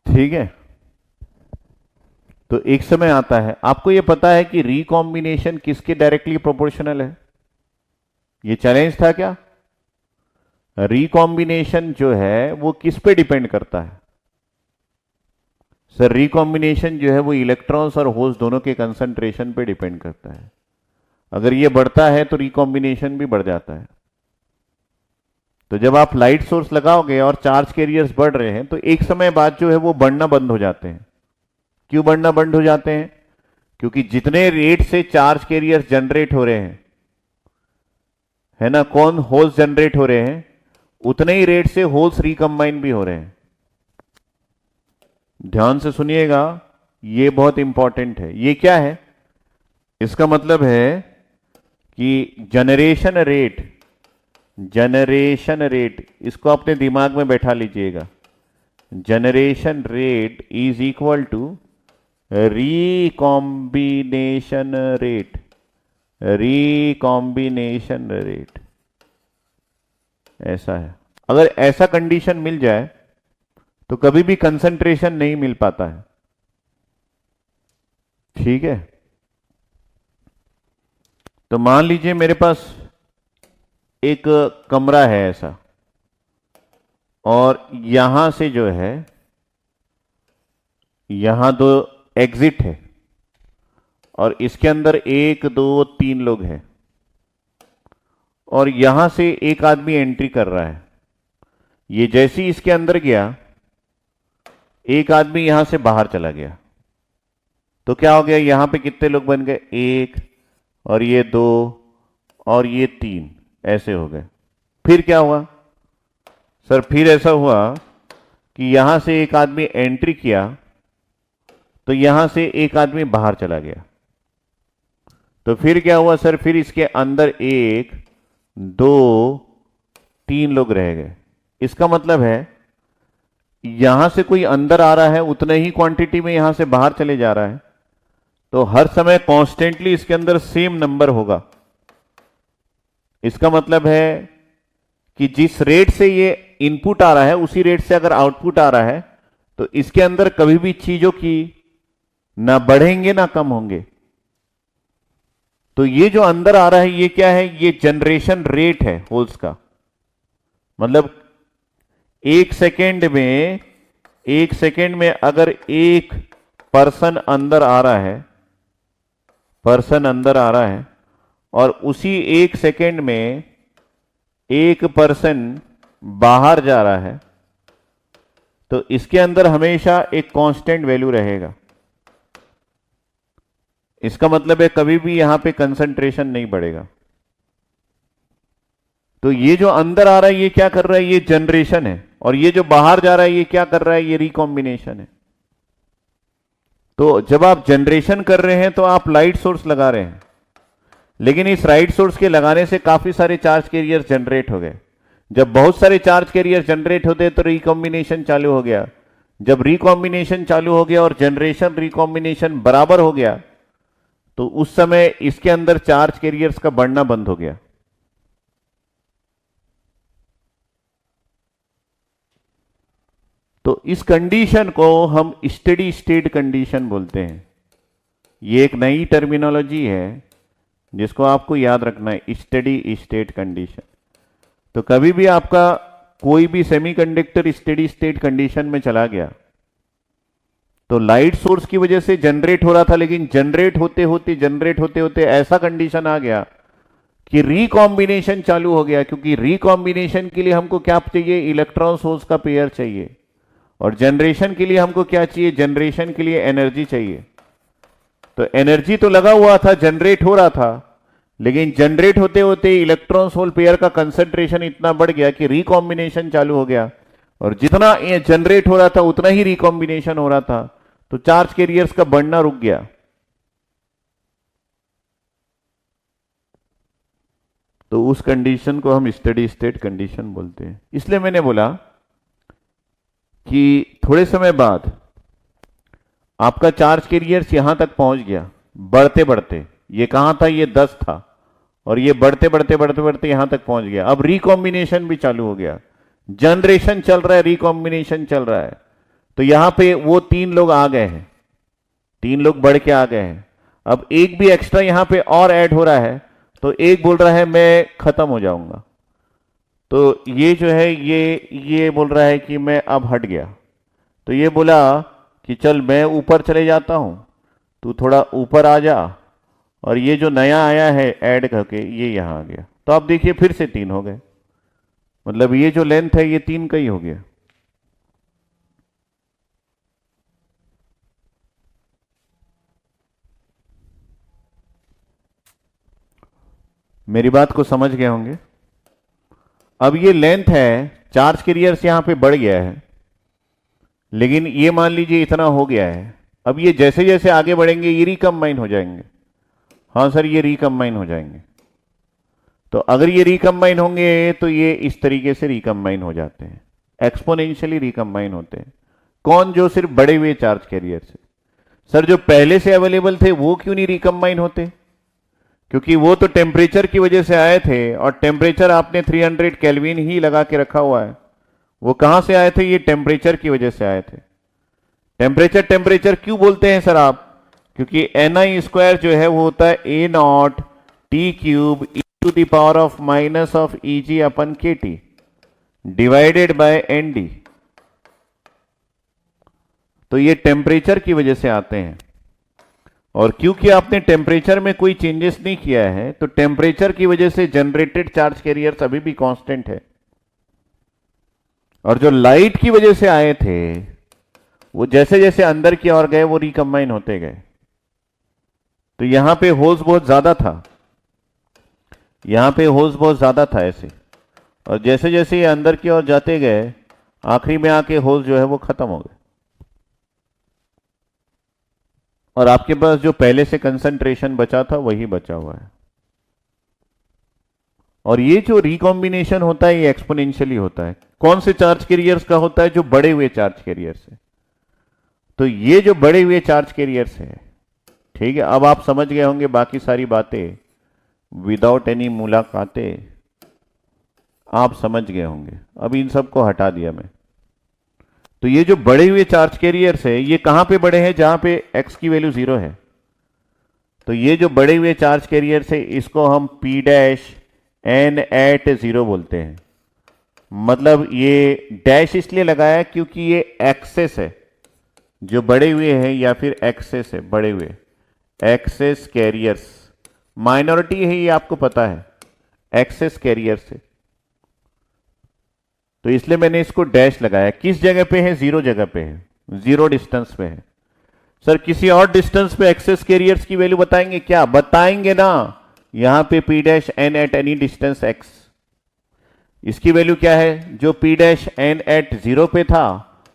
ठीक है। तो एक समय आता है, आपको यह पता है कि रिकॉम्बिनेशन किसके डायरेक्टली प्रोपोर्शनल है? ये चैलेंज था क्या? रिकॉम्बिनेशन जो है वो किस पे डिपेंड करता है? सर रिकॉम्बिनेशन जो है वो इलेक्ट्रॉन्स और होल्स दोनों के कंसंट्रेशन पे डिपेंड करता है। अगर ये बढ़ता है तो रिकॉम्बिनेशन भी बढ़ जाता है। तो जब आप लाइट सोर्स लगाओगे और चार्ज कैरियर्स बढ़ रहे हैं तो एक समय बाद जो है वो बढ़ना बंद हो जाते हैं। क्यों बढ़ना बंद हो जाते हैं? क्योंकि जितने रेट से चार्ज कैरियर्स जनरेट हो रहे हैं, है ना, कौन होल्स जनरेट हो रहे हैं, उतने ही रेट से होल्स रिकंबाइन भी हो रहे हैं। ध्यान से सुनिएगा, ये बहुत इंपॉर्टेंट है। ये क्या है? इसका मतलब है कि जनरेशन रेट इसको अपने दिमाग में बैठा लीजिएगा। Generation rate is equal to recombination rate. ऐसा है। अगर ऐसा कंडीशन मिल जाए तो कभी भी कंसंट्रेशन नहीं मिल पाता है। ठीक है, तो मान लीजिए मेरे पास एक कमरा है ऐसा, और यहां से जो है, यहां दो एग्जिट है और इसके अंदर 1 2 3 लोग हैं, और यहां से एक आदमी एंट्री कर रहा है। ये जैसे ही इसके अंदर गया, एक आदमी यहां से बाहर चला गया, तो क्या हो गया? यहां पे कितने लोग बन गए? 1 और ये 2 और ये 3, ऐसे हो गए। फिर क्या हुआ? सर फिर ऐसा हुआ कि यहां से एक आदमी एंट्री किया तो यहां से एक आदमी बाहर चला गया। तो फिर क्या हुआ सर? फिर इसके अंदर 1 2 3 लोग रह गए। इसका मतलब है यहां से कोई अंदर आ रहा है, उतने ही क्वांटिटी में यहां से बाहर चले जा रहा है, तो हर समय कांस्टेंटली इसके अंदर सेम नंबर होगा। इसका मतलब है कि जिस रेट से ये इनपुट आ रहा है उसी रेट से अगर आउटपुट आ रहा है तो इसके अंदर कभी भी चीजों की ना बढ़ेंगे ना कम होंगे। तो ये जो अंदर आ रहा है ये क्या है? ये जनरेशन रेट है होल्स का। मतलब एक सेकेंड में अगर एक पर्सन अंदर आ रहा है और उसी एक सेकेंड में एक पर्सन बाहर जा रहा है, तो इसके अंदर हमेशा एक कांस्टेंट वैल्यू रहेगा। इसका मतलब है कभी भी यहां पे कंसंट्रेशन नहीं बढ़ेगा। तो ये जो अंदर आ रहा है ये क्या कर रहा है? ये जनरेशन है। और ये जो बाहर जा रहा है ये क्या कर रहा है? ये रिकॉम्बिनेशन है। तो जब आप जनरेशन कर रहे हैं तो आप लाइट सोर्स लगा रहे हैं, लेकिन इस लाइट सोर्स के लगाने से काफी सारे चार्ज कैरियर जनरेट हो गए। जब बहुत सारे चार्ज कैरियर जनरेट होते तो रिकॉम्बिनेशन चालू हो गया। जब रिकॉम्बिनेशन चालू हो गया और जनरेशन रिकॉम्बिनेशन बराबर हो गया तो उस समय इसके अंदर चार्ज कैरियर्स का बढ़ना बंद हो गया। तो इस कंडीशन को हम स्टेडी स्टेट कंडीशन बोलते हैं। ये एक नई टर्मिनोलॉजी है जिसको आपको याद रखना है, स्टेडी स्टेट कंडीशन। तो कभी भी आपका कोई भी सेमीकंडक्टर स्टेडी स्टेट कंडीशन में चला गया तो लाइट सोर्स की वजह से जनरेट हो रहा था, लेकिन जनरेट होते होते ऐसा कंडीशन आ गया कि रिकॉम्बिनेशन चालू हो गया। क्योंकि रिकॉम्बिनेशन के लिए हमको क्या चाहिए? इलेक्ट्रॉन होल्स का पेयर चाहिए। और जनरेशन के लिए हमको क्या चाहिए? जनरेशन के लिए एनर्जी चाहिए। तो एनर्जी तो लगा हुआ था, जनरेट हो रहा था, लेकिन जनरेट होते होते इलेक्ट्रॉन होल पेयर का कंसंट्रेशन इतना बढ़ गया कि रिकॉम्बिनेशन चालू हो गया। और जितना ये जनरेट हो रहा था उतना ही रिकॉम्बिनेशन हो रहा था, तो चार्ज कैरियर्स का बढ़ना रुक गया। तो उस कंडीशन को हम स्टेडी स्टेट कंडीशन बोलते हैं। इसलिए मैंने बोला कि थोड़े समय बाद आपका चार्ज कैरियर्स यहां तक पहुंच गया, बढ़ते बढ़ते। ये कहां था? ये 10 था, और ये बढ़ते बढ़ते यहां तक पहुंच गया। अब रिकॉम्बिनेशन भी चालू हो गया, जनरेशन चल रहा है, रिकॉम्बिनेशन चल रहा है। तो यहां पे वो 3 लोग आ गए हैं, तीन लोग बढ़ के आ गए हैं। अब एक भी एक्स्ट्रा यहां पे और ऐड हो रहा है, तो एक बोल रहा है मैं खत्म हो जाऊंगा, तो ये जो है ये बोल रहा है कि मैं अब हट गया। तो ये बोला कि चल मैं ऊपर चले जाता हूं, तू थोड़ा ऊपर आ जा, और ये जो नया आया है ऐड करके ये यहां आ गया। तो आप देखिए फिर से तीन हो गए, मतलब ये जो लेंथ है ये तीन का ही हो गया। मेरी बात को समझ गए होंगे। अब ये लेंथ है, चार्ज कैरियर्स यहां पे बढ़ गया है, लेकिन ये मान लीजिए इतना हो गया है। अब ये जैसे जैसे आगे बढ़ेंगे ये रिकम्बाइन हो जाएंगे। हाँ सर, ये रिकम्बाइन हो जाएंगे। तो अगर ये रिकम्बाइन होंगे तो ये इस तरीके से रिकम्बाइन हो जाते हैं, एक्सपोनेंशियली रिकम्बाइन होते हैं। कौन? जो सिर्फ बड़े हुए चार्ज कैरियर से। सर जो पहले से अवेलेबल थे वो क्यों नहीं रिकम्बाइन होते? क्योंकि वो तो टेम्परेचर की वजह से आए थे, और टेम्परेचर आपने 300 केल्विन ही लगा के रखा हुआ है। वो कहां से आए थे? ये टेम्परेचर की वजह से आए थे। टेम्परेचर टेम्परेचर क्यों बोलते हैं सर आप? क्योंकि एन आई स्क्वायर जो है वो होता है A nought T cube e to the power of minus of E G upon K T divided by N D. तो ये टेम्परेचर की वजह से आते हैं, और क्योंकि आपने टेम्परेचर में कोई चेंजेस नहीं किया है तो टेम्परेचर की वजह से जनरेटेड चार्ज कैरियर्स अभी भी कांस्टेंट है। और जो लाइट की वजह से आए थे वो जैसे जैसे अंदर की ओर गए वो रिकम्बाइन होते गए। तो यहां पे होल्स बहुत ज्यादा था, यहां पे होल्स बहुत ज्यादा था ऐसे, और जैसे जैसे ये अंदर की ओर जाते गए आखिरी में आके होल्स जो है वो खत्म हो गए, और आपके पास जो पहले से कंसंट्रेशन बचा था वही बचा हुआ है। और ये जो रिकॉम्बिनेशन होता है ये एक्सपोनेंशियली होता है। कौन से चार्ज कैरियर्स का होता है? जो बड़े हुए चार्ज कैरियर्स है। तो ये जो बड़े हुए चार्ज कैरियर्स है, ठीक है, अब आप समझ गए होंगे बाकी सारी बातें विदाउट एनी मुलाकातें आप समझ गए होंगे। अब इन सबको हटा दिया मैं। तो ये जो बड़े हुए चार्ज कैरियर्स है ये कहां पे बड़े हैं? जहां पे x की वैल्यू 0 है। तो ये जो बड़े हुए चार्ज कैरियर्स है इसको हम p डैश n एट 0 बोलते हैं। मतलब ये डैश इसलिए लगाया क्योंकि ये एक्सेस है, जो बड़े हुए हैं, या फिर एक्सेस है, बड़े हुए एक्सेस कैरियर्स। माइनॉरिटी है ये आपको पता है, एक्सेस कैरियर से, तो इसलिए मैंने इसको डैश लगाया। किस जगह पे है? 0 जगह पे है, 0 डिस्टेंस पे है। सर किसी और डिस्टेंस पे एक्सेस कैरियर्स की वैल्यू बताएंगे क्या? बताएंगे ना। यहां पे p dash n at any distance x, इसकी वैल्यू क्या है? जो p डैश n एट 0 पे था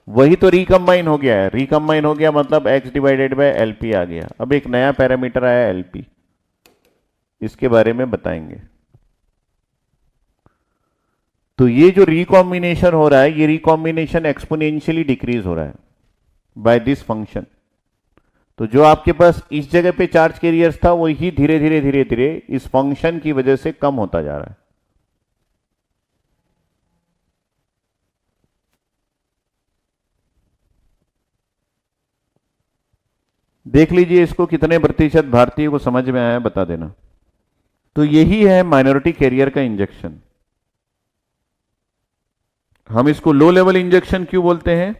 वही तो रिकम्बाइन हो गया है। रिकम्बाइन हो गया मतलब x डिवाइडेड बाय LP आ गया। अब एक नया पैरामीटर आया LP, इसके बारे में बताएंगे। तो ये जो रिकॉम्बिनेशन हो रहा है ये रिकॉम्बिनेशन एक्सपोनेंशियली डिक्रीज हो रहा है बाय दिस फंक्शन। तो जो आपके पास इस जगह पे चार्ज कैरियर्स था वही धीरे धीरे धीरे धीरे इस फंक्शन की वजह से कम होता जा रहा है। देख लीजिए इसको, कितने प्रतिशत भारतीय को समझ में आया बता देना। तो यही है माइनॉरिटी कैरियर का इंजेक्शन। हम इसको लो लेवल इंजेक्शन क्यों बोलते हैं?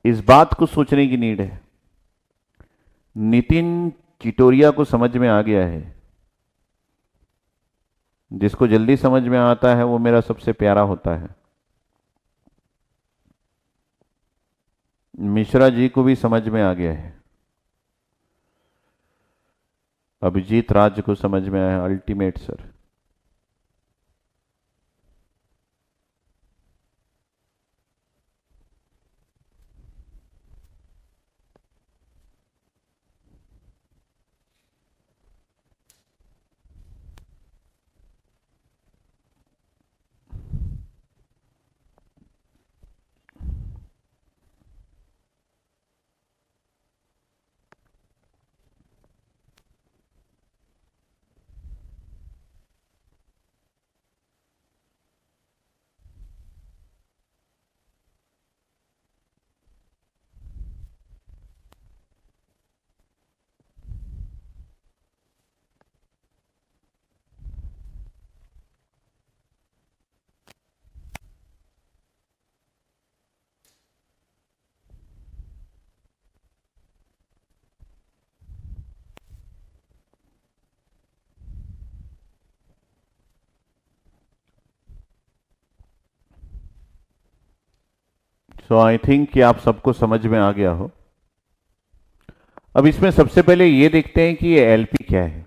इस बात को सोचने की नीड है। नितिन चिटोरिया को समझ में आ गया है। जिसको जल्दी समझ में आता है वो मेरा सबसे प्यारा होता है। मिश्रा जी को भी समझ में आ गया है। अभिजीत राज को समझ में आया, ultimate sir. So I think कि आप सबको समझ में आ गया हो। अब इसमें सबसे पहले ये देखते हैं कि ये एलपी क्या है।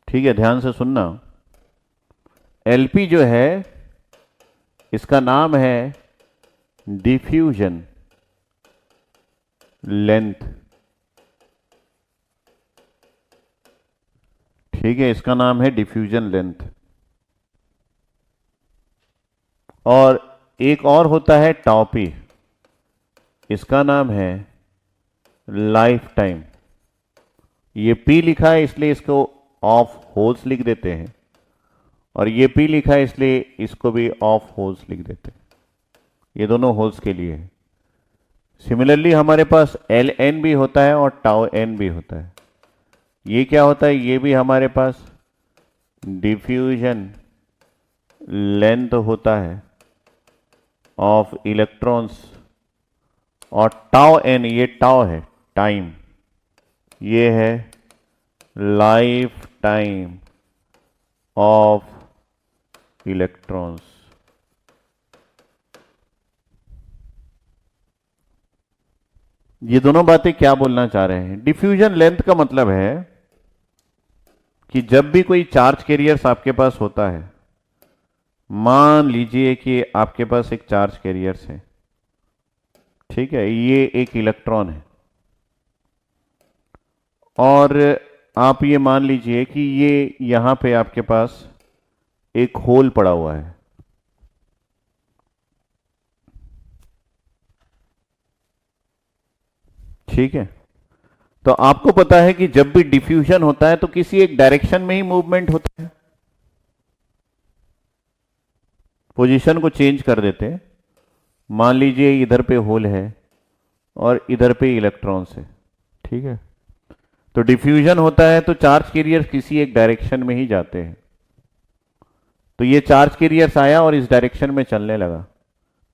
ठीक है, ध्यान से सुनना। एलपी जो है इसका नाम है डिफ्यूजन लेंथ। ठीक है, इसका नाम है डिफ्यूजन लेंथ। और एक और होता है टॉपी, इसका नाम है लाइफ टाइम। ये पी लिखा है इसलिए इसको ऑफ होल्स लिख देते हैं, और ये पी लिखा है इसलिए इसको भी ऑफ होल्स लिख देते हैं। ये दोनों होल्स के लिए है। सिमिलरली हमारे पास एल एन भी होता है और टाउ एन भी होता है। ये क्या होता है, ये भी हमारे पास डिफ्यूजन लेंथ होता है ऑफ इलेक्ट्रॉन्स, और टाउ एन, ये टाउ है टाइम, ये है लाइफ टाइम ऑफ इलेक्ट्रॉन्स। ये दोनों बातें क्या बोलना चाह रहे हैं? डिफ्यूजन लेंथ का मतलब है कि जब भी कोई चार्ज कैरियर्स आपके पास होता है, मान लीजिए कि आपके पास एक चार्ज कैरियर्स है, ठीक है, ये एक इलेक्ट्रॉन है, और आप ये मान लीजिए कि ये यहां पे आपके पास एक होल पड़ा हुआ है। ठीक है, तो आपको पता है कि जब भी डिफ्यूजन होता है तो किसी एक डायरेक्शन में ही मूवमेंट होता है। पोजीशन को चेंज कर देते हैं। मान लीजिए इधर पे होल है और इधर पे इलेक्ट्रॉन्स है। ठीक है, तो डिफ्यूजन होता है तो चार्ज कैरियर किसी एक डायरेक्शन में ही जाते हैं। तो ये चार्ज कैरियर्स आया और इस डायरेक्शन में चलने लगा।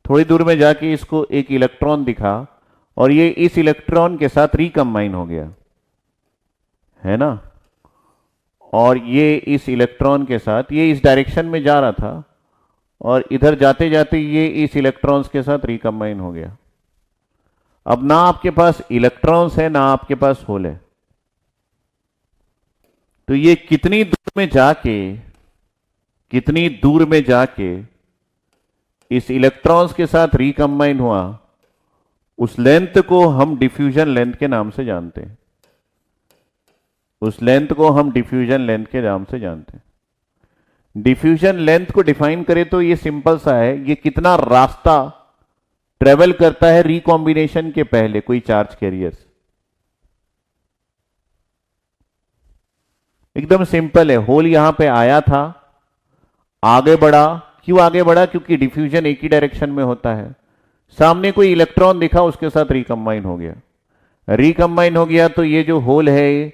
थोड़ी दूर में जाके इसको एक इलेक्ट्रॉन दिखा और ये इस इलेक्ट्रॉन के साथ रिकम्बाइन हो गया, है ना। और ये इस इलेक्ट्रॉन के साथ, ये इस डायरेक्शन में जा रहा था और इधर जाते जाते ये इस इलेक्ट्रॉन्स के साथ रिकम्बाइन हो गया। अब ना आपके पास इलेक्ट्रॉन्स है ना आपके पास होल है, तो ये कितनी दूर में जाके इस इलेक्ट्रॉन्स के साथ रिकम्बाइन हुआ, उस लेंथ को हम डिफ्यूजन लेंथ के नाम से जानते हैं। उस लेंथ को हम डिफ्यूजन लेंथ के नाम से जानते हैं। डिफ्यूजन लेंथ को डिफाइन करें तो ये सिंपल सा है, ये कितना रास्ता ट्रेवल करता है रिकॉम्बिनेशन के पहले कोई चार्ज कैरियर्स। एकदम सिंपल है। होल यहां पे आया था, आगे बढ़ा। क्यों आगे बढ़ा? क्योंकि डिफ्यूजन एक ही डायरेक्शन में होता है। सामने कोई इलेक्ट्रॉन दिखा, उसके साथ रिकम्बाइन हो गया। रिकम्बाइन हो गया तो ये जो होल है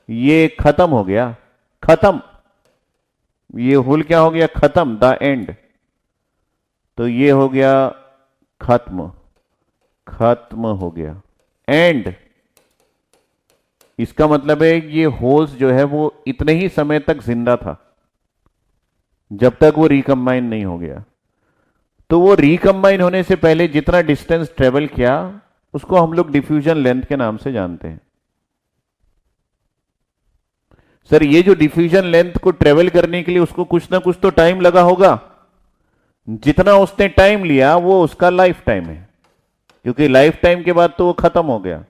ये खत्म हो गया। खत्म, ये होल क्या हो गया? खत्म, द एंड। तो ये हो गया खत्म, खत्म हो गया, एंड। इसका मतलब है ये होल्स जो है वो इतने ही समय तक जिंदा था जब तक वो रिकम्बाइन नहीं हो गया। तो वो रिकम्बाइन होने से पहले जितना डिस्टेंस ट्रेवल किया उसको हम लोग डिफ्यूजन लेंथ के नाम से जानते हैं। सर ये जो डिफ्यूजन लेंथ को ट्रेवल करने के लिए उसको कुछ ना कुछ तो टाइम लगा होगा। जितना उसने टाइम लिया वो उसका लाइफ टाइम है, क्योंकि लाइफ टाइम के बाद तो वो खत्म हो गया।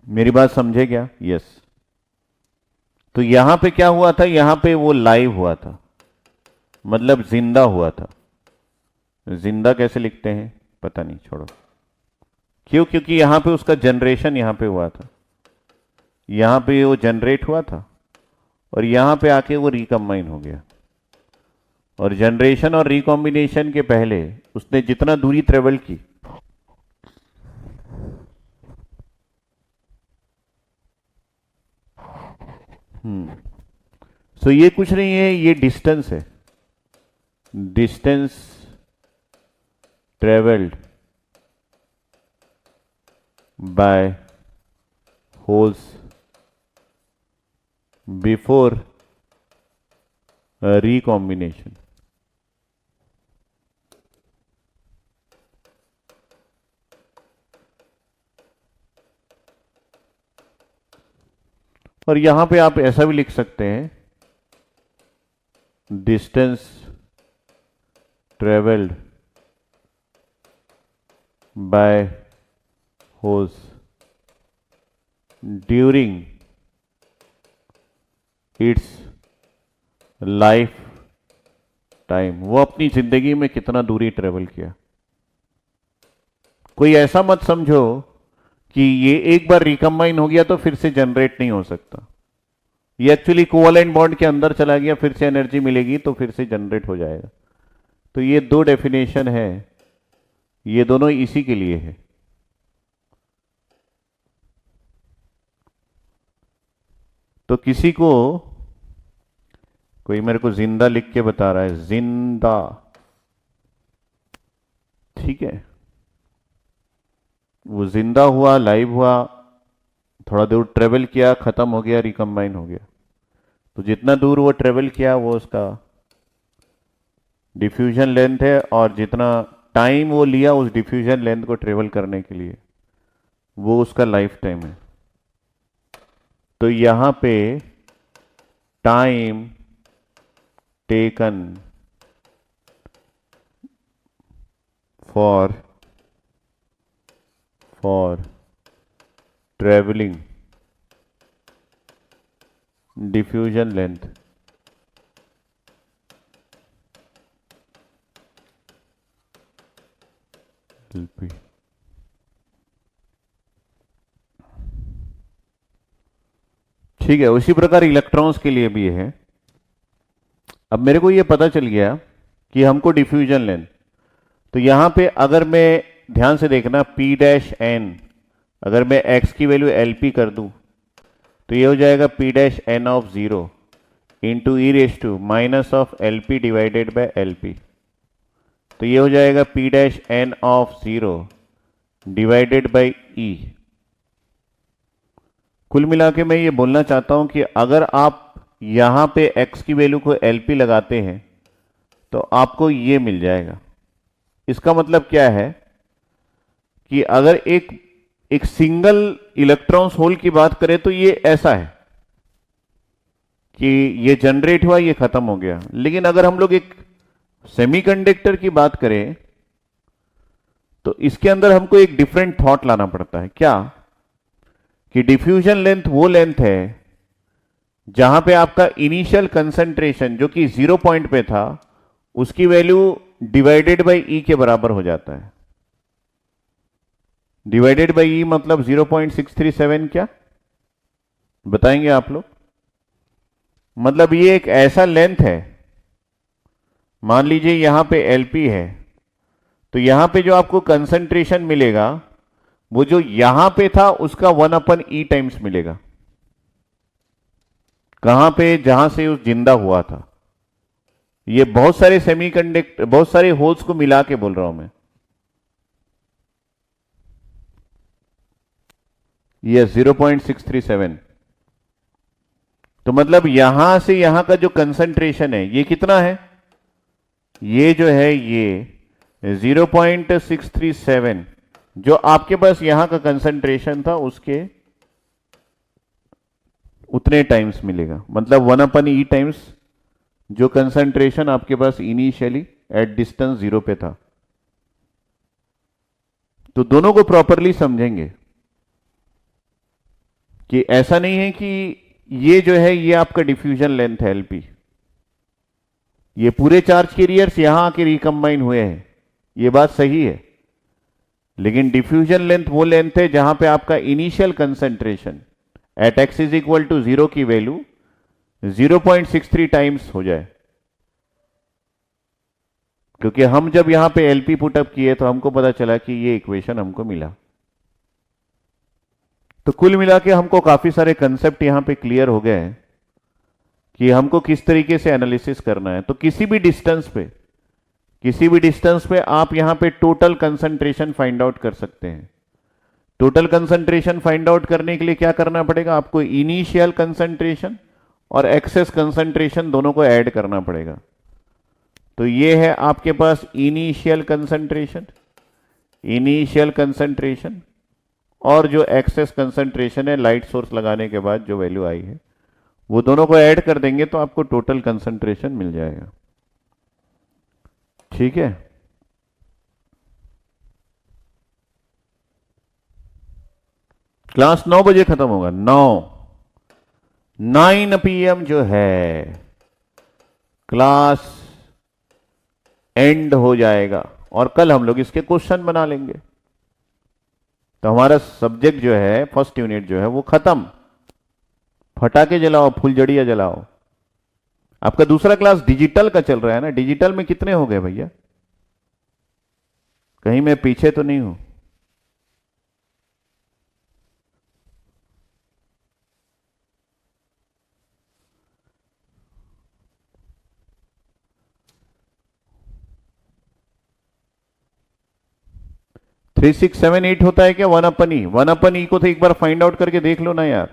मेरी बात समझे क्या? यस। तो यहां पे क्या हुआ था? यहां पे वो लाइव हुआ था, मतलब जिंदा हुआ था। जिंदा कैसे लिखते हैं पता नहीं, छोड़ो। क्यों? क्योंकि यहां पे उसका जनरेशन यहां पे हुआ था, यहां पे वो जनरेट हुआ था और यहां पे आके वो रिकम्बाइन हो गया। और जनरेशन और रिकॉम्बिनेशन के पहले उसने जितना दूरी ट्रेवल की, सो ये कुछ नहीं है, ये डिस्टेंस है। Distance travelled by holes before recombination. और यहां पे आप ऐसा भी लिख सकते हैं, distance travelled by holes during its lifetime, वो अपनी जिंदगी में कितना दूरी ट्रेवल किया। कोई ऐसा मत समझो कि ये एक बार रिकम्बाइन हो गया तो फिर से जनरेट नहीं हो सकता। ये एक्चुअली कोवलेंट बॉन्ड के अंदर चला गया, फिर से एनर्जी मिलेगी तो फिर से जनरेट हो जाएगा। तो ये दो डेफिनेशन है, ये दोनों इसी के लिए है। तो किसी को, कोई मेरे को जिंदा लिख के बता रहा है, जिंदा, ठीक है, वो जिंदा हुआ, लाइव हुआ, थोड़ा दूर ट्रेवल किया, खत्म हो गया, रिकम्बाइन हो गया। तो जितना दूर वो ट्रेवल किया वो उसका डिफ्यूजन लेंथ है, और जितना टाइम वो लिया उस डिफ्यूजन लेंथ को ट्रेवल करने के लिए, वो उसका लाइफ टाइम है। तो यहां पे time taken for travelling diffusion length LP। ठीक है, उसी प्रकार इलेक्ट्रॉन्स के लिए भी है। अब मेरे को ये पता चल गया कि हमको डिफ्यूजन लेंथ, तो यहां पे अगर मैं, ध्यान से देखना, P डैश एन, अगर मैं x की वैल्यू LP कर दूं तो ये हो जाएगा P dash N of 0 into e raise to minus of LP divided by LP। तो ये हो जाएगा P dash N of 0 divided by E। कुल मिला के मैं ये बोलना चाहता हूं कि अगर आप यहां पे x की वैल्यू को LP लगाते हैं तो आपको ये मिल जाएगा। इसका मतलब क्या है कि अगर एक सिंगल इलेक्ट्रॉन्स होल की बात करें तो ये ऐसा है कि ये जनरेट हुआ, ये खत्म हो गया। लेकिन अगर हम लोग एक सेमीकंडक्टर की बात करें तो इसके अंदर हमको एक डिफरेंट थॉट लाना पड़ता है। क्या कि डिफ्यूजन लेंथ वो लेंथ है जहां पे आपका इनिशियल कंसंट्रेशन जो कि 0 पॉइंट पे था उसकी वैल्यू डिवाइडेड बाई ई के बराबर हो जाता है। डिवाइडेड बाई ई मतलब 0.637, क्या बताएंगे आप लोग? मतलब ये एक ऐसा लेंथ है, मान लीजिए यहां पे LP है, तो यहां पे जो आपको कंसंट्रेशन मिलेगा वो जो यहां पे था उसका 1/E टाइम्स मिलेगा। कहां पे? जहां से उस जिंदा हुआ था। ये बहुत सारे सेमीकंडक्टर, बहुत सारे होल्स को मिला के बोल रहा हूं मैं। ये 0.637, तो मतलब यहां से यहां का जो कंसंट्रेशन है ये कितना है? ये जो है ये 0.637 जो आपके पास यहां का कंसंट्रेशन था उसके उतने टाइम्स मिलेगा। मतलब 1/E टाइम्स जो कंसंट्रेशन आपके पास इनिशियली एट डिस्टेंस 0 पे था। तो दोनों को प्रॉपरली समझेंगे कि ऐसा नहीं है कि ये जो है ये आपका डिफ्यूजन लेंथ है LP, ये पूरे चार्ज कैरियर्स यहां आके रिकंबाइन हुए हैं, ये बात सही है। लेकिन डिफ्यूजन लेंथ वो लेंथ है जहां पे आपका initial concentration at x is equal to 0 की वैल्यू 0.63 टाइम्स हो जाए। क्योंकि हम जब यहां पे LP पुटअप किए तो हमको पता चला कि ये इक्वेशन हमको मिला। तो कुल मिला के हमको काफी सारे कंसेप्ट यहां पे क्लियर हो गए हैं कि हमको किस तरीके से एनालिसिस करना है। तो किसी भी डिस्टेंस पे आप यहां पे टोटल कंसंट्रेशन फाइंड आउट कर सकते हैं। टोटल कंसंट्रेशन फाइंड आउट करने के लिए क्या करना पड़ेगा? आपको इनिशियल कंसंट्रेशन और एक्सेस कंसंट्रेशन दोनों को ऐड करना पड़ेगा। तो ये है आपके पास इनिशियल कंसंट्रेशन और जो एक्सेस कंसंट्रेशन है लाइट सोर्स लगाने के बाद जो वैल्यू आई है, वो दोनों को ऐड कर देंगे तो आपको टोटल कंसंट्रेशन मिल जाएगा। ठीक है। क्लास 9 बजे खत्म होगा। 9 जो है क्लास एंड हो जाएगा और कल हम लोग इसके क्वेश्चन बना लेंगे। तो हमारा सब्जेक्ट जो है फर्स्ट यूनिट जो है वो खत्म। फटाके जलाओ, फुलझड़ियां जलाओ। आपका दूसरा क्लास डिजिटल का चल रहा है ना। डिजिटल में कितने हो गए भैया? कहीं मैं पीछे तो नहीं हूं? थ्री सिक्स सेवन एट होता है क्या? 1/E। 1/E को तो एक बार फाइंड आउट करके देख लो ना यार,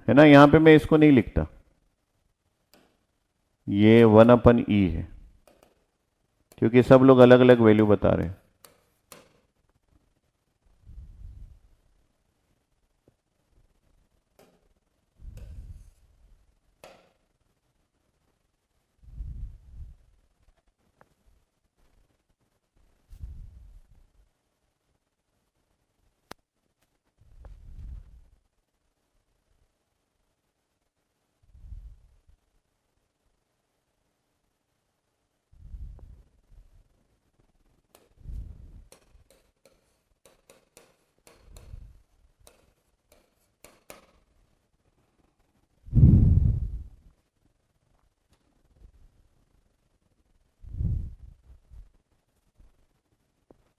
है ना। यहां पे मैं इसको नहीं लिखता, ये 1/E है, क्योंकि सब लोग अलग अलग वैल्यू बता रहे हैं।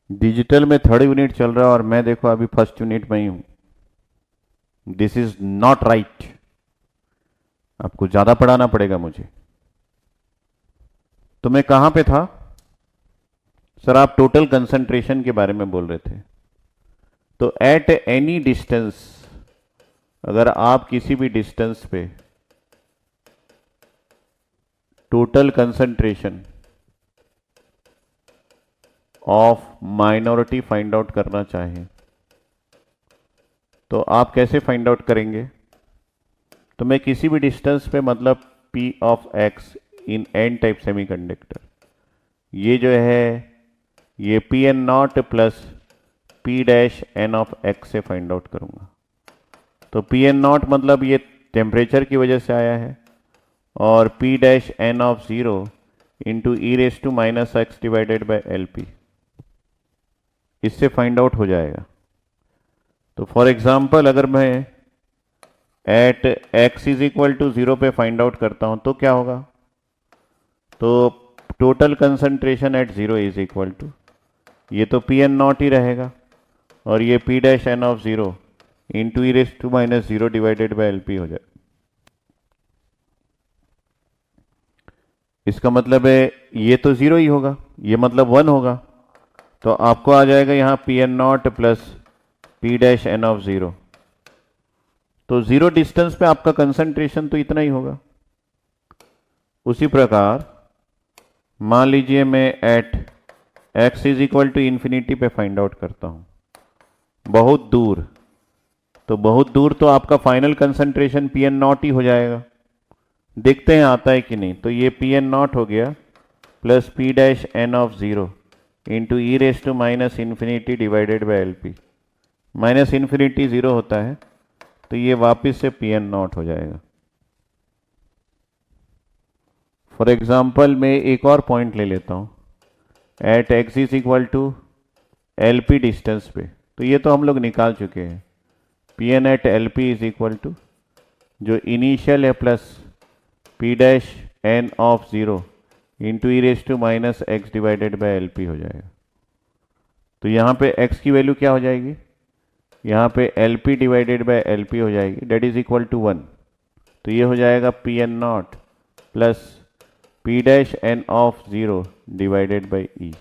डिजिटल में थर्ड यूनिट चल रहा है और मैं देखो अभी फर्स्ट यूनिट में ही हूं। This is not right. आपको ज्यादा पढ़ाना पड़ेगा मुझे। तो मैं कहां पे था सर? आप टोटल कंसंट्रेशन के बारे में बोल रहे थे। तो एट एनी डिस्टेंस, अगर आप किसी भी डिस्टेंस पे total concentration of minority find out करना चाहें तो आप कैसे फाइंड आउट करेंगे? तो मैं किसी भी डिस्टेंस पे मतलब P of X in N type semiconductor, ये जो है ये Pn0 plus P dash N of X से फाइंड आउट करूंगा। तो Pn0 मतलब ये टेम्परेचर की वजह से आया है और P dash N of 0 into e⁻⁻x divided by LP, इससे फाइंड आउट हो जाएगा। तो फॉर एग्जाम्पल अगर मैं at x is equal to 0 पे फाइंड आउट करता हूं तो क्या होगा? तो total concentration at 0 is equal to, ये तो Pn0 ही रहेगा और ये P dash N of 0 into e⁻⁻0 divided by LP हो जाए। इसका मतलब है ये तो 0 ही होगा, ये मतलब 1 होगा। तो आपको आ जाएगा यहां Pn0 plus P dash N of 0। तो 0 डिस्टेंस पे आपका कंसंट्रेशन तो इतना ही होगा। उसी प्रकार मान लीजिए मैं at x is equal to infinity पे फाइंड आउट करता हूं, बहुत दूर। तो बहुत दूर तो आपका फाइनल कंसंट्रेशन Pn0 ही हो जाएगा। देखते हैं आता है कि नहीं। तो ये Pn0 हो गया plus P dash N of 0 into e⁻⁻ divided by LP। Minus infinity 0 होता है तो ये वापस से Pn0 हो जाएगा। फॉर एग्जाम्पल मैं एक और पॉइंट ले लेता हूं at x is equal to LP distance पे। तो ये तो हम लोग निकाल चुके हैं। Pn at LP is equal to जो इनिशियल है plus P dash N of 0 into e⁻⁻x divided by LP हो जाएगा। तो यहां पे x की वैल्यू क्या हो जाएगी? यहां पे LP डिवाइडेड बाय LP हो जाएगी, डेट इज इक्वल टू 1। तो ये हो जाएगा Pn0 plus P dash N of 0 divided by E।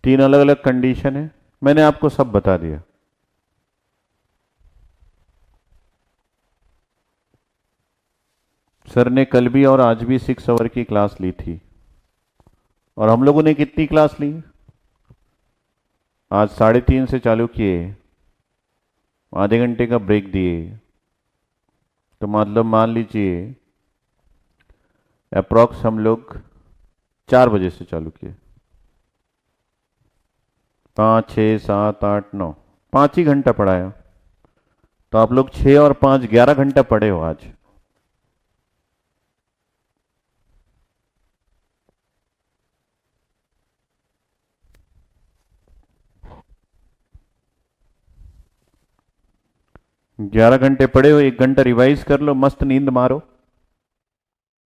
तीन अलग अलग कंडीशन है, मैंने आपको सब बता दिया। सर ने कल भी और आज भी 6 आवर की क्लास ली थी, और हम लोगों ने कितनी क्लास ली? आज 3:30 से चालू किए, आधे घंटे का ब्रेक दिए, तो मतलब मान लीजिए अप्रॉक्स हम लोग 4 बजे से चालू किए, 5, 6, 7, 8, 9, 5 ही घंटा पढ़ाया। तो आप लोग 6 और 5, 11 घंटा पढ़े हो आज। ग्यारह घंटे पढ़े हो, 1 घंटा रिवाइज कर लो, मस्त नींद मारो।